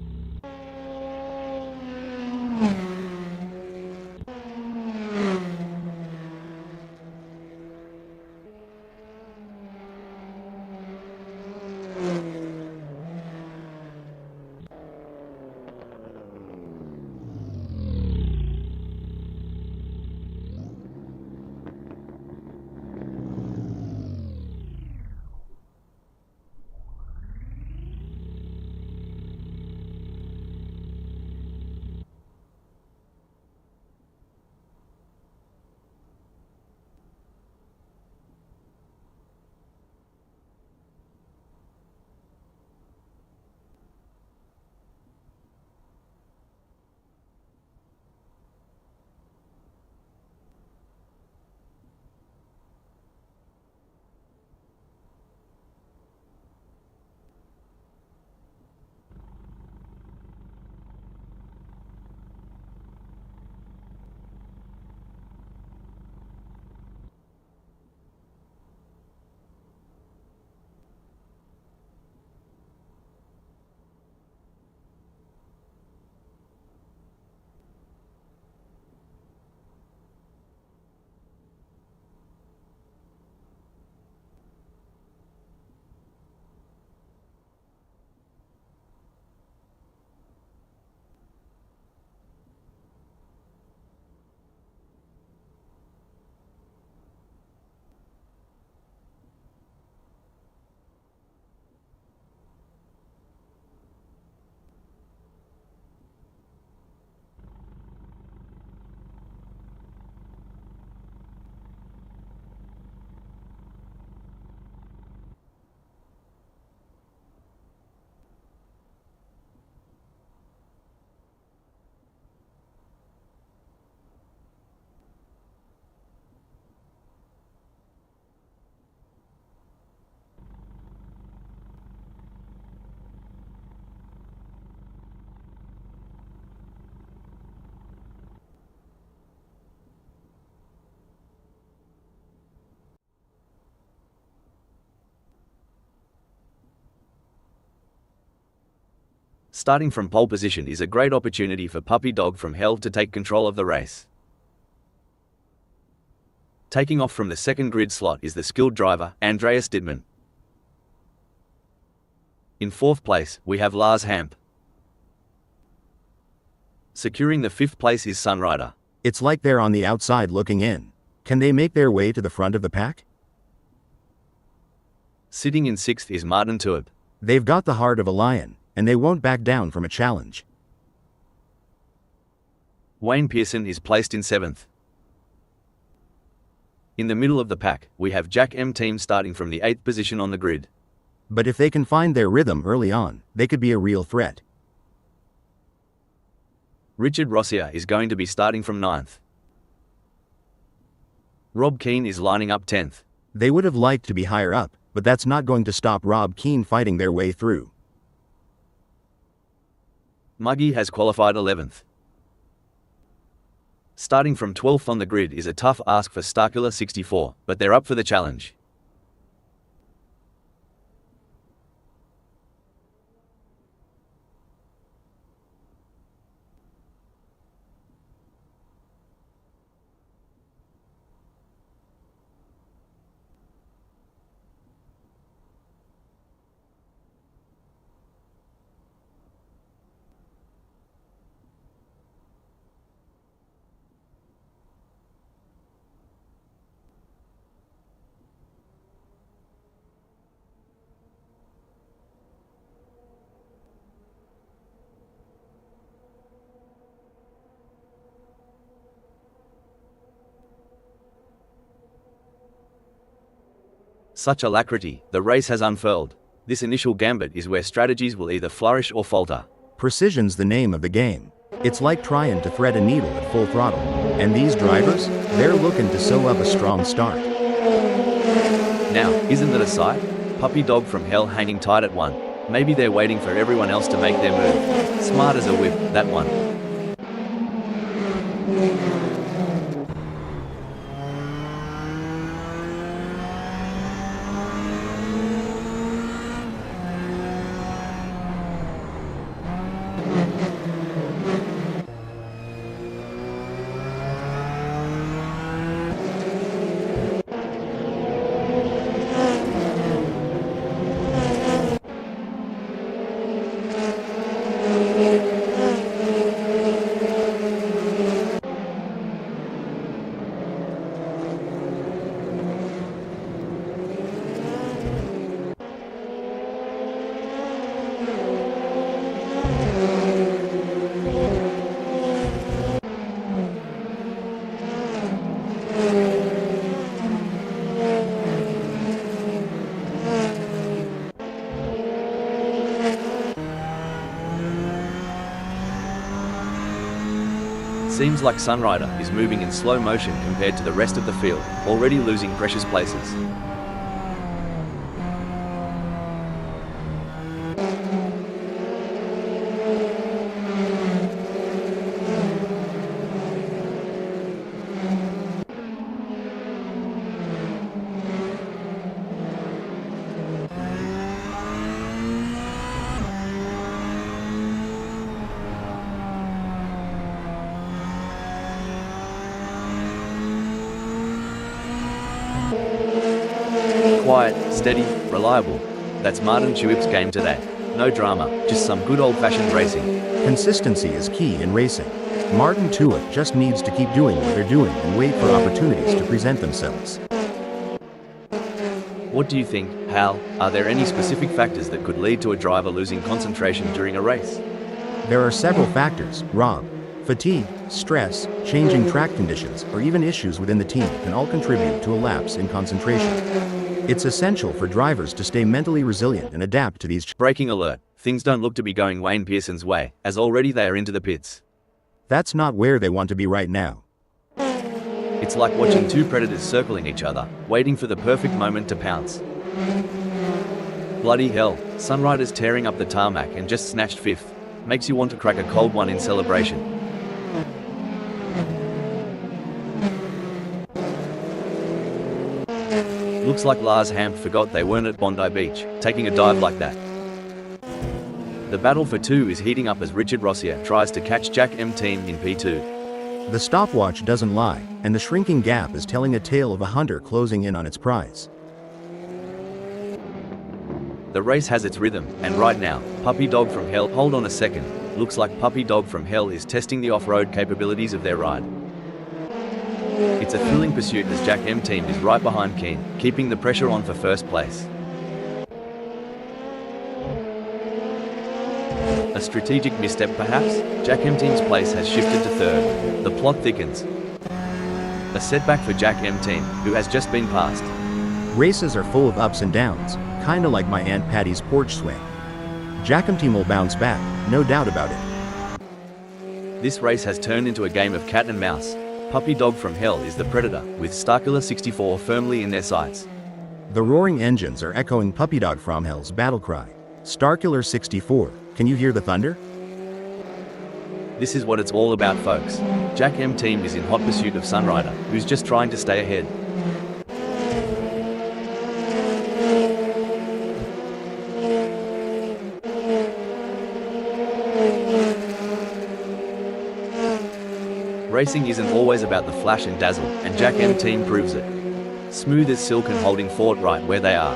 Starting from pole position is a great opportunity for Puppy Dog from Hell to take control of the race. Taking off from the second grid slot is the skilled driver, Andreas Dittmann. In 4th place, we have Lars Hamp. Securing the 5th place is Sunrider. It's like they're on the outside looking in. Can they make their way to the front of the pack? Sitting in 6th is Martin Tuib. They've got the heart of a lion, and they won't back down from a challenge. Wayne Pearson is placed in 7th. In the middle of the pack, we have Jack M team starting from the 8th position on the grid. But if they can find their rhythm early on, they could be a real threat. Richard Rossier is going to be starting from 9th. Rob Keane is lining up 10th. They would have liked to be higher up, but that's not going to stop Rob Keane fighting their way through. Muggy has qualified 11th. Starting from 12th on the grid is a tough ask for Starkiller 64, but they're up for the challenge. Such alacrity, the race has unfurled. This initial gambit is where strategies will either flourish or falter. Precision's the name of the game. It's like trying to thread a needle at full throttle. And these drivers, they're looking to sew up a strong start. Now, isn't that a sight? Puppy dog from hell hanging tight at one. Maybe they're waiting for everyone else to make their move. Smart as a whip, that one. Seems like Sunrider is moving in slow motion compared to the rest of the field, already losing precious places. Quiet, steady, reliable. That's Martin Truex game today. No drama, just some good old-fashioned racing. Consistency is key in racing. Martin Truex just needs to keep doing what they're doing and wait for opportunities to present themselves. What do you think, Hal? Are there any specific factors that could lead to a driver losing concentration during a race? There are several factors, Rob. Fatigue, stress, changing track conditions, or even issues within the team can all contribute to a lapse in concentration. It's essential for drivers to stay mentally resilient and adapt to these Breaking alert. Things don't look to be going Wayne Pearson's way, as already they are into the pits. That's not where they want to be right now. It's like watching two predators circling each other, waiting for the perfect moment to pounce. Bloody hell, Sunrider's tearing up the tarmac and just snatched fifth. Makes you want to crack a cold one in celebration. Looks like Lars Hamp forgot they weren't at Bondi Beach, taking a dive like that. The battle for two is heating up as Richard Rossier tries to catch Jack M-Team in P2. The stopwatch doesn't lie, and the shrinking gap is telling a tale of a hunter closing in on its prize. The race has its rhythm, and right now, Puppy Dog from Hell, hold on a second, looks like Puppy Dog from Hell is testing the off-road capabilities of their ride. It's a thrilling pursuit as Jack M-Team is right behind Keen, keeping the pressure on for first place. A strategic misstep perhaps? Jack M-Team's place has shifted to third. The plot thickens. A setback for Jack M-Team, who has just been passed. Races are full of ups and downs, kinda like my Aunt Patty's porch swing. Jack M-Team will bounce back, no doubt about it. This race has turned into a game of cat and mouse. Puppy Dog from Hell is the predator, with Starkiller 64 firmly in their sights. The roaring engines are echoing Puppy Dog from Hell's battle cry. Starkiller 64, can you hear the thunder? This is what it's all about, folks. Jack M-Team is in hot pursuit of Sunrider, who's just trying to stay ahead. Racing isn't always about the flash and dazzle, and Jack M-Team proves it. Smooth as silk and holding fort right where they are.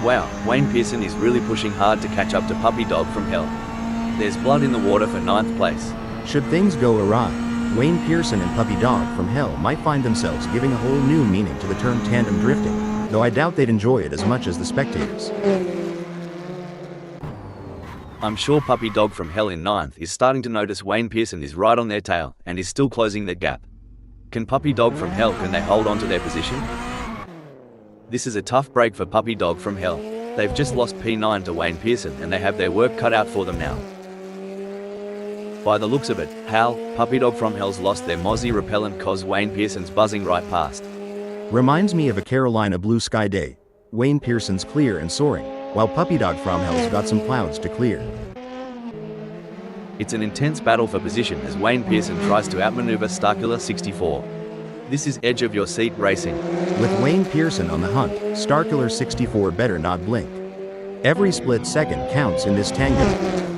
Wow, Wayne Pearson is really pushing hard to catch up to Puppy Dog from Hell. There's blood in the water for 9th place. Should things go awry, Wayne Pearson and Puppy Dog from Hell might find themselves giving a whole new meaning to the term tandem drifting, though I doubt they'd enjoy it as much as the spectators. I'm sure Puppy Dog from Hell in 9th is starting to notice Wayne Pearson is right on their tail, and is still closing the gap. Can Puppy Dog from Hell, can they hold on to their position? This is a tough break for Puppy Dog from Hell. They've just lost P9 to Wayne Pearson and they have their work cut out for them now. By the looks of it, Hal, Puppy Dog from Hell's lost their mozzie repellent cause Wayne Pearson's buzzing right past. Reminds me of a Carolina blue sky day. Wayne Pearson's clear and soaring, while Puppy Dog from Hell's got some clouds to clear. It's an intense battle for position as Wayne Pearson tries to outmaneuver Gr4. This is edge of your seat racing. With Wayne Pearson on the hunt, Gr4 better not blink. Every split second counts in this tango.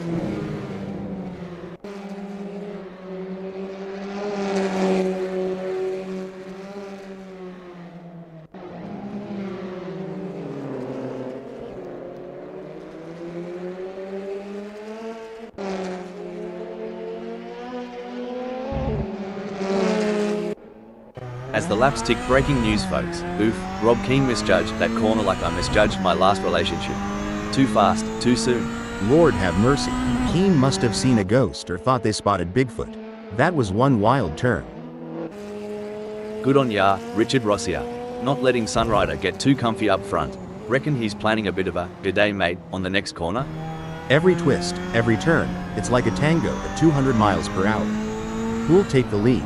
As the laps tick, breaking news folks. Oof, Rob Keane misjudged that corner like I misjudged my last relationship. Too fast, too soon. Lord have mercy. Keane must have seen a ghost or thought they spotted Bigfoot. That was one wild turn. Good on ya, Richard Rossier. Not letting Sunrider get too comfy up front. Reckon he's planning a bit of a "g'day mate" on the next corner? Every twist, every turn, it's like a tango at 200 miles per hour. Who'll take the lead?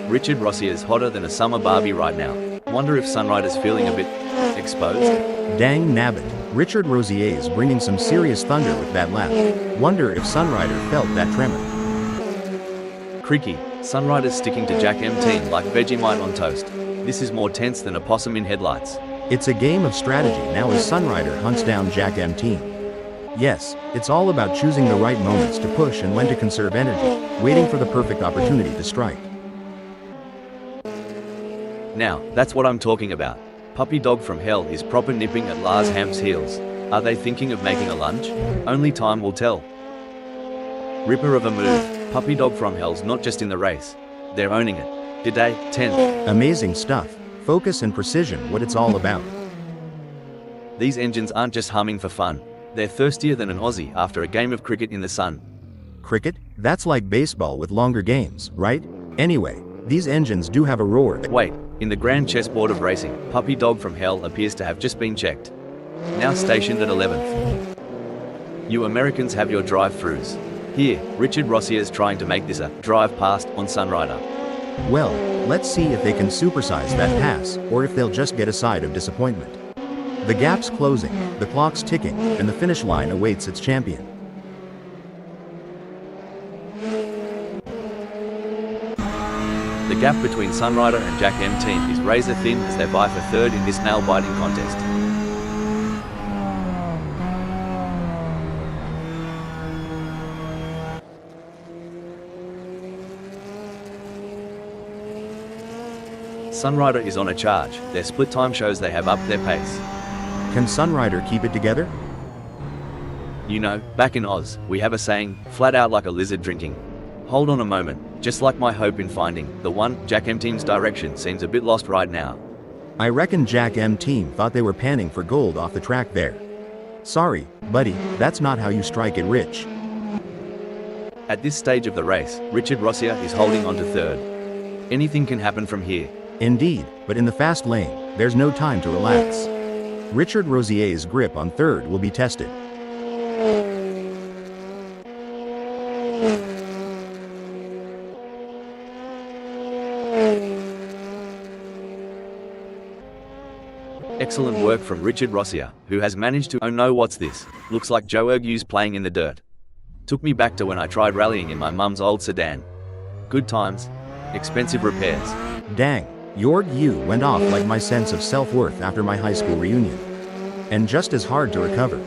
Richard Rossier's hotter than a summer Barbie right now. Wonder if Sunrider's feeling a bit exposed? Dang nabbit, Richard Rossier's bringing some serious thunder with that lap. Wonder if Sunrider felt that tremor. Creaky, Sunrider's sticking to Jack M like Vegemite on toast. This is more tense than a possum in headlights. It's a game of strategy now as Sunrider hunts down Jack M. Yes, it's all about choosing the right moments to push and when to conserve energy, waiting for the perfect opportunity to strike. Now, that's what I'm talking about. Puppy Dog from Hell is proper nipping at Lars Hamp's heels. Are they thinking of making a lunge? Only time will tell. Ripper of a move. Puppy Dog from Hell's not just in the race. They're owning it. G'day, 10. Amazing stuff. Focus and precision, what it's all about. These engines aren't just humming for fun. They're thirstier than an Aussie after a game of cricket in the sun. Cricket? That's like baseball with longer games, right? Anyway, these engines do have a roar. Wait, in the grand chessboard of racing, Puppy Dog from Hell appears to have just been checked. Now stationed at 11th. You Americans have your drive-thrus. Here, Richard Rossier's trying to make this a drive past on Sunrider. Well, let's see if they can supersize that pass, or if they'll just get a side of disappointment. The gap's closing, the clock's ticking, and the finish line awaits its champion. The gap between Sunrider and Jack M team is razor thin as they vie for third in this nail-biting contest. Sunrider is on a charge. Their split time shows they have upped their pace. Can Sunrider keep it together? You know, back in Oz, we have a saying, flat out like a lizard drinking. Hold on a moment. Just like my hope in finding the one, Jack M team's direction seems a bit lost right now. I reckon Jack M team thought they were panning for gold off the track there. Sorry, buddy, that's not how you strike it rich. At this stage of the race, Richard Rossier is holding on to third. Anything can happen from here. Indeed, but in the fast lane, there's no time to relax. Richard Rossier's grip on third will be tested. Excellent work from Richard Rossier, who has managed to, oh no, what's this? Looks like Joe Ergu's playing in the dirt. Took me back to when I tried rallying in my mum's old sedan. Good times, expensive repairs. Dang, Jorg went off like my sense of self-worth after my high school reunion. And just as hard to recover.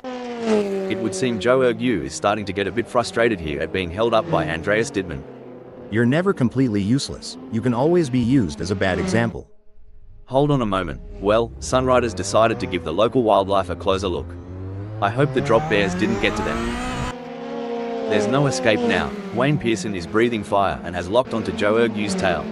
It would seem Joe Ergu is starting to get a bit frustrated here at being held up by Andreas Didman. You're never completely useless. You can always be used as a bad example. Hold on a moment. Well, Sunrider's decided to give the local wildlife a closer look. I hope the drop bears didn't get to them. There's no escape now. Wayne Pearson is breathing fire and has locked onto Joe Ergu's tail.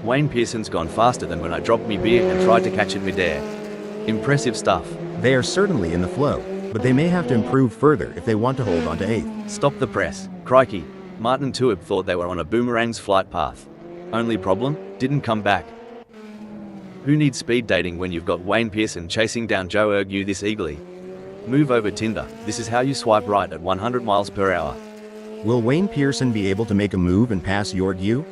Wayne Pearson's gone faster than when I dropped me beer and tried to catch it midair. Impressive stuff. They are certainly in the flow, but they may have to improve further if they want to hold on to 8th. Stop the press. Crikey. Martin Tuib thought they were on a boomerang's flight path. Only problem? Didn't come back. Who needs speed dating when you've got Wayne Pearson chasing down Joe Ergu this eagerly? Move over Tinder. This is how you swipe right at 100 miles per hour. Will Wayne Pearson be able to make a move and pass Ergu?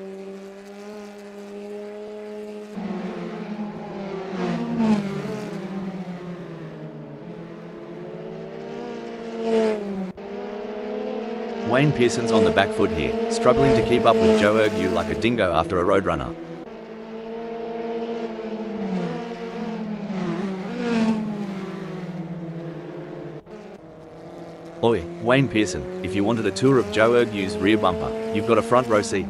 Wayne Pearson's on the back foot here, struggling to keep up with Joe Ergu like a dingo after a roadrunner. Oi, Wayne Pearson, if you wanted a tour of Joe Ergu's rear bumper, you've got a front row seat.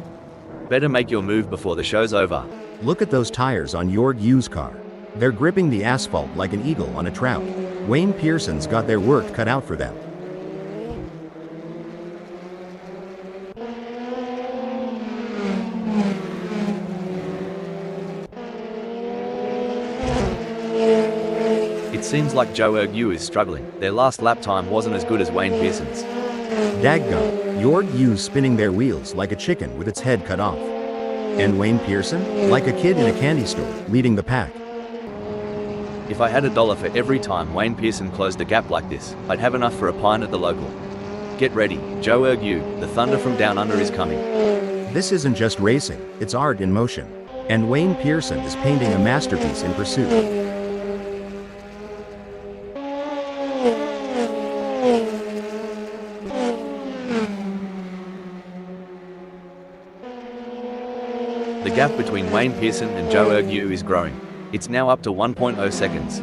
Better make your move before the show's over. Look at those tires on Ergu's car. They're gripping the asphalt like an eagle on a trout. Wayne Pearson's got their work cut out for them. It seems like Joe Ergu is struggling. Their last lap time wasn't as good as Wayne Pearson's. Daggum, Ergu's spinning their wheels like a chicken with its head cut off. And Wayne Pearson, like a kid in a candy store, leading the pack. If I had $1 for every time Wayne Pearson closed a gap like this, I'd have enough for a pint at the local. Get ready, Joe Ergu, the thunder from down under is coming. This isn't just racing, it's art in motion. And Wayne Pearson is painting a masterpiece in pursuit. The gap between Wayne Pearson and Joe Ergu is growing. It's now up to 1.0 seconds.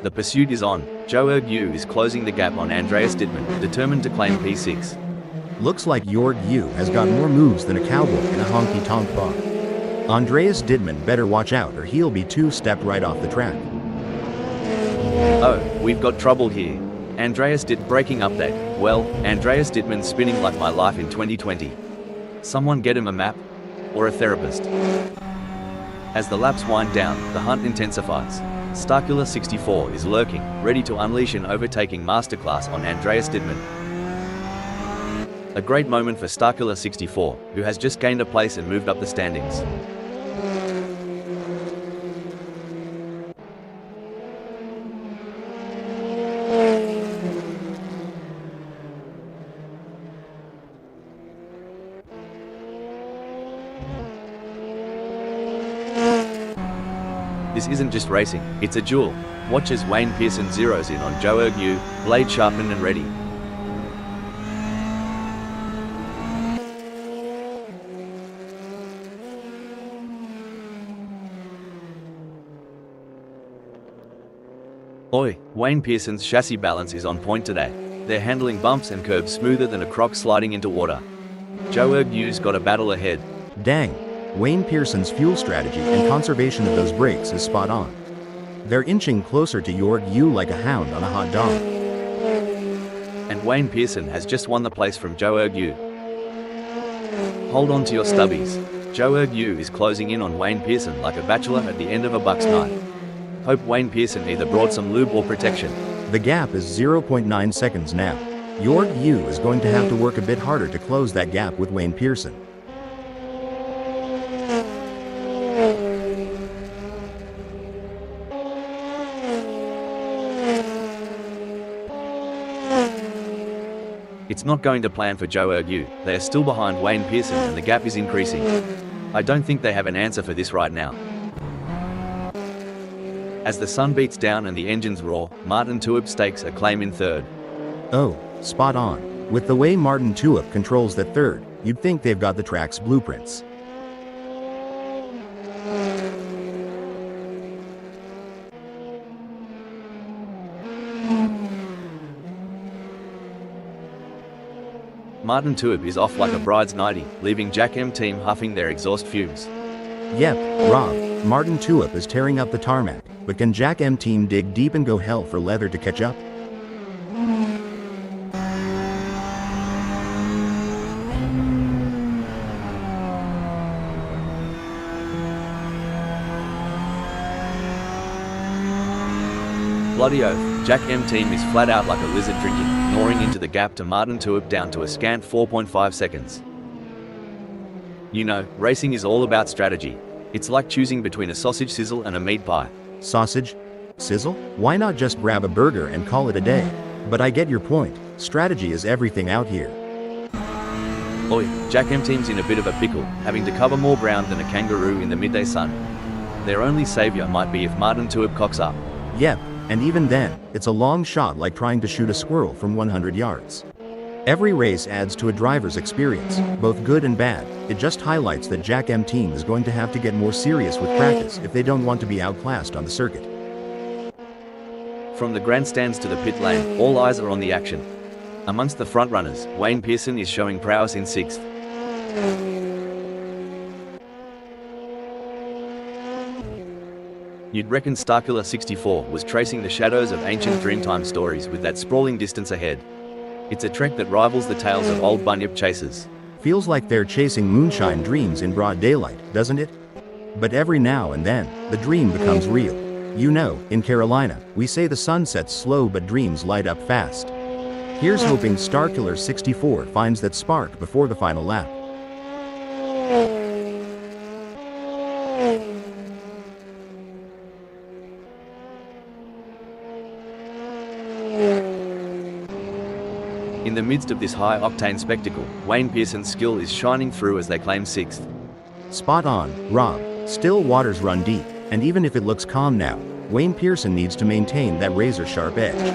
The pursuit is on. Joe Ergu is closing the gap on Andreas Dittmann, determined to claim P6. Looks like Ergu has got more moves than a cowboy in a honky-tonk bar. Andreas Dittmann better watch out or he'll be two-stepped right off the track. Oh, we've got trouble here. Andreas Ditt breaking update. Well, Andreas Dittmann's spinning like my life in 2020. Someone get him a map? Or a therapist? As the laps wind down, the hunt intensifies. Gr4 is lurking, ready to unleash an overtaking masterclass on Andreas Dittmann. A great moment for Gr4, who has just gained a place and moved up the standings. This isn't just racing, it's a duel. Watch as Wayne Pearson zeroes in on Joe Ergu, blade sharpened and ready. Oi, Wayne Pearson's chassis balance is on point today. They're handling bumps and curbs smoother than a croc sliding into water. Joe Ergu's got a battle ahead. Dang, Wayne Pearson's fuel strategy and conservation of those brakes is spot on. They're inching closer to Ergu like a hound on a hot dog. And Wayne Pearson has just won the place from Joe Ergu. Hold on to your stubbies. Joe Ergu is closing in on Wayne Pearson like a bachelor at the end of a buck's night. Hope Wayne Pearson either brought some lube or protection. The gap is 0.9 seconds now. Ergu is going to have to work a bit harder to close that gap with Wayne Pearson. It's not going to plan for Joe Ergu. They are still behind Wayne Pearson and the gap is increasing. I don't think they have an answer for this right now. As the sun beats down and the engines roar, Martin Tuib stakes a claim in third. Oh, spot on. With the way Martin Tuib controls that third, you'd think they've got the track's blueprints. Martin Tuib is off like a bride's nightie, leaving Jack M team huffing their exhaust fumes. Yep, Rob, Martin Tuib is tearing up the tarmac, but can Jack M team dig deep and go hell for leather to catch up? Bloody oath, Jack M team is flat out like a lizard drinking, gnawing into the gap to Martin Tuip down to a scant 4.5 seconds. You know, racing is all about strategy. It's like choosing between a sausage sizzle and a meat pie. Sausage? Sizzle? Why not just grab a burger and call it a day? But I get your point. Strategy is everything out here. Oi, Jack M team's in a bit of a pickle, having to cover more ground than a kangaroo in the midday sun. Their only saviour might be if Martin Tuip cocks up. Yep, and even then, it's a long shot like trying to shoot a squirrel from 100 yards. Every race adds to a driver's experience, both good and bad. It just highlights that Jack M team is going to have to get more serious with practice if they don't want to be outclassed on the circuit. From the grandstands to the pit lane, all eyes are on the action. Amongst the front-runners, Wayne Pearson is showing prowess in 6th. You'd reckon Gr4 was tracing the shadows of ancient Dreamtime stories with that sprawling distance ahead. It's a trek that rivals the tales of old bunyip chasers. Feels like they're chasing moonshine dreams in broad daylight, doesn't it? But every now and then, the dream becomes real. You know, in Carolina, we say the sun sets slow but dreams light up fast. Here's hoping Gr4 finds that spark before the final lap. In the midst of this high-octane spectacle, Wayne Pearson's skill is shining through as they claim 6th. Spot on, Rob. Still waters run deep, and even if it looks calm now, Wayne Pearson needs to maintain that razor-sharp edge.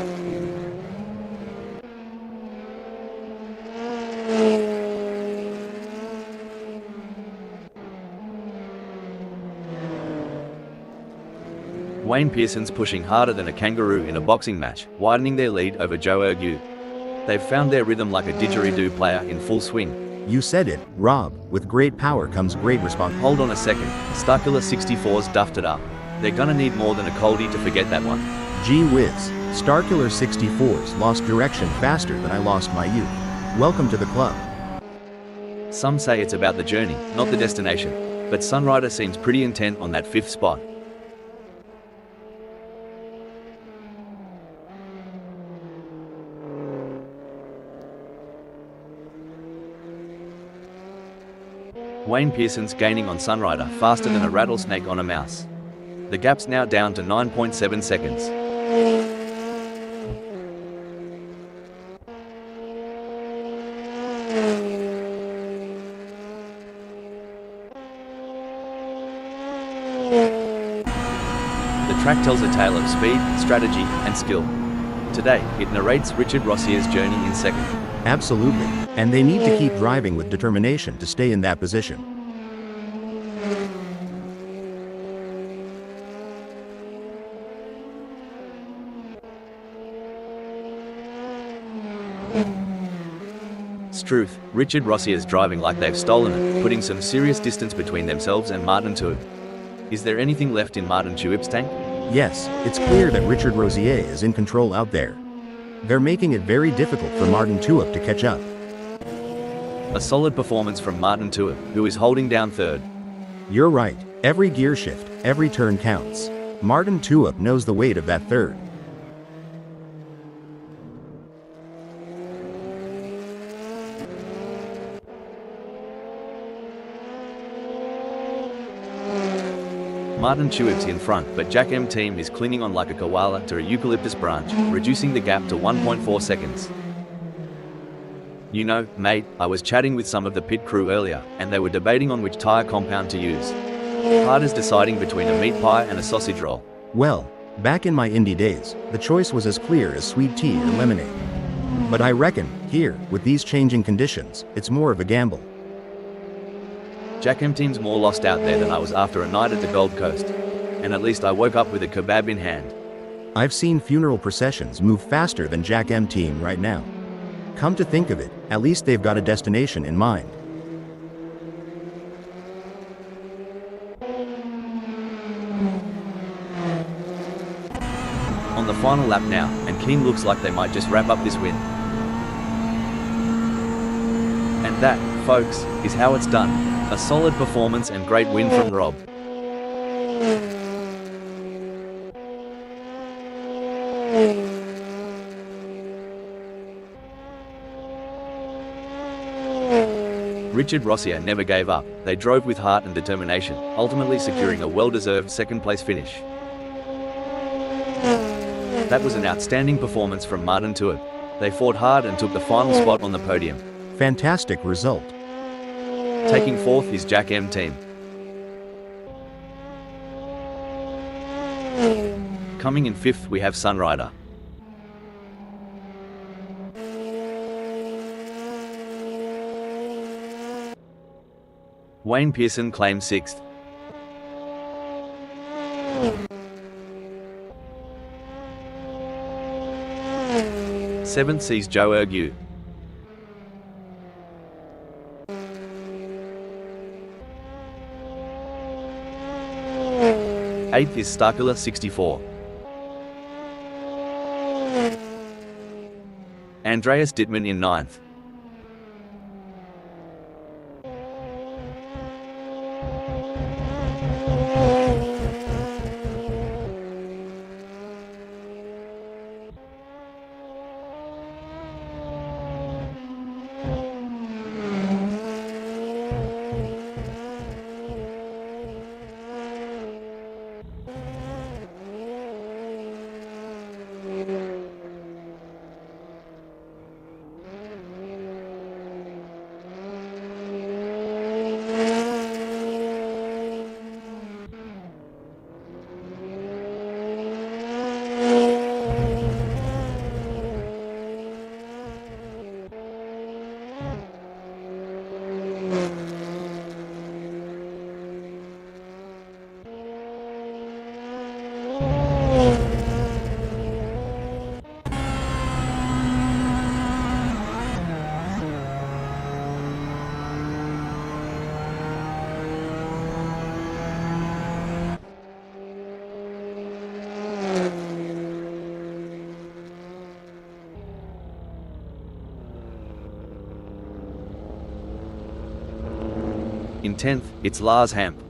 Wayne Pearson's pushing harder than a kangaroo in a boxing match, widening their lead over Joe Ergue. They've found their rhythm like a didgeridoo player in full swing. You said it, Rob. With great power comes great response. Hold on a second, Gr4's duffed it up. They're gonna need more than a coldie to forget that one. Gee whiz, Gr4's lost direction faster than I lost my youth. Welcome to the club. Some say it's about the journey, not the destination. But Sunrider seems pretty intent on that 5th spot. Wayne Pearson's gaining on Sunrider faster than a rattlesnake on a mouse. The gap's now down to 9.7 seconds. The track tells a tale of speed, strategy, and skill. Today, it narrates Richard Rossier's journey in 2nd. Absolutely, and they need to keep driving with determination to stay in that position. Struth, Richard Rossier's driving like they've stolen it, putting some serious distance between themselves and Martin Tuip. Is there anything left in Martin Tuip's tank? Yes, it's clear that Richard Rossier is in control out there. They're making it very difficult for Martin Tuip to catch up. A solid performance from Martin Tuip, who is holding down 3rd. You're right, every gear shift, every turn counts. Martin Tuip knows the weight of that 3rd. Martin Tuip's in front, but Jack M team is clinging on like a koala to a eucalyptus branch, reducing the gap to 1.4 seconds. You know, mate, I was chatting with some of the pit crew earlier, and they were debating on which tyre compound to use. Hard as deciding between a meat pie and a sausage roll. Well, back in my Indy days, the choice was as clear as sweet tea or lemonade. But I reckon, here, with these changing conditions, it's more of a gamble. Jack M team's more lost out there than I was after a night at the Gold Coast. And at least I woke up with a kebab in hand. I've seen funeral processions move faster than Jack M team right now. Come to think of it, at least they've got a destination in mind. On the final lap now, and Keane looks like they might just wrap up this win. And that, folks, is how it's done. A solid performance and great win from Rob. Richard Rossier never gave up. They drove with heart and determination, ultimately securing a well-deserved second-place finish. That was an outstanding performance from Martin Tuib. They fought hard and took the final spot on the podium. Fantastic result. Taking fourth is Jack M team. Coming in fifth we have Sunrider. Wayne Pearson claims sixth. Seventh sees Joe Ergue. Eighth is Starkiller 64. Andreas Dittmann in ninth. In 10th, it's Lars Hamp.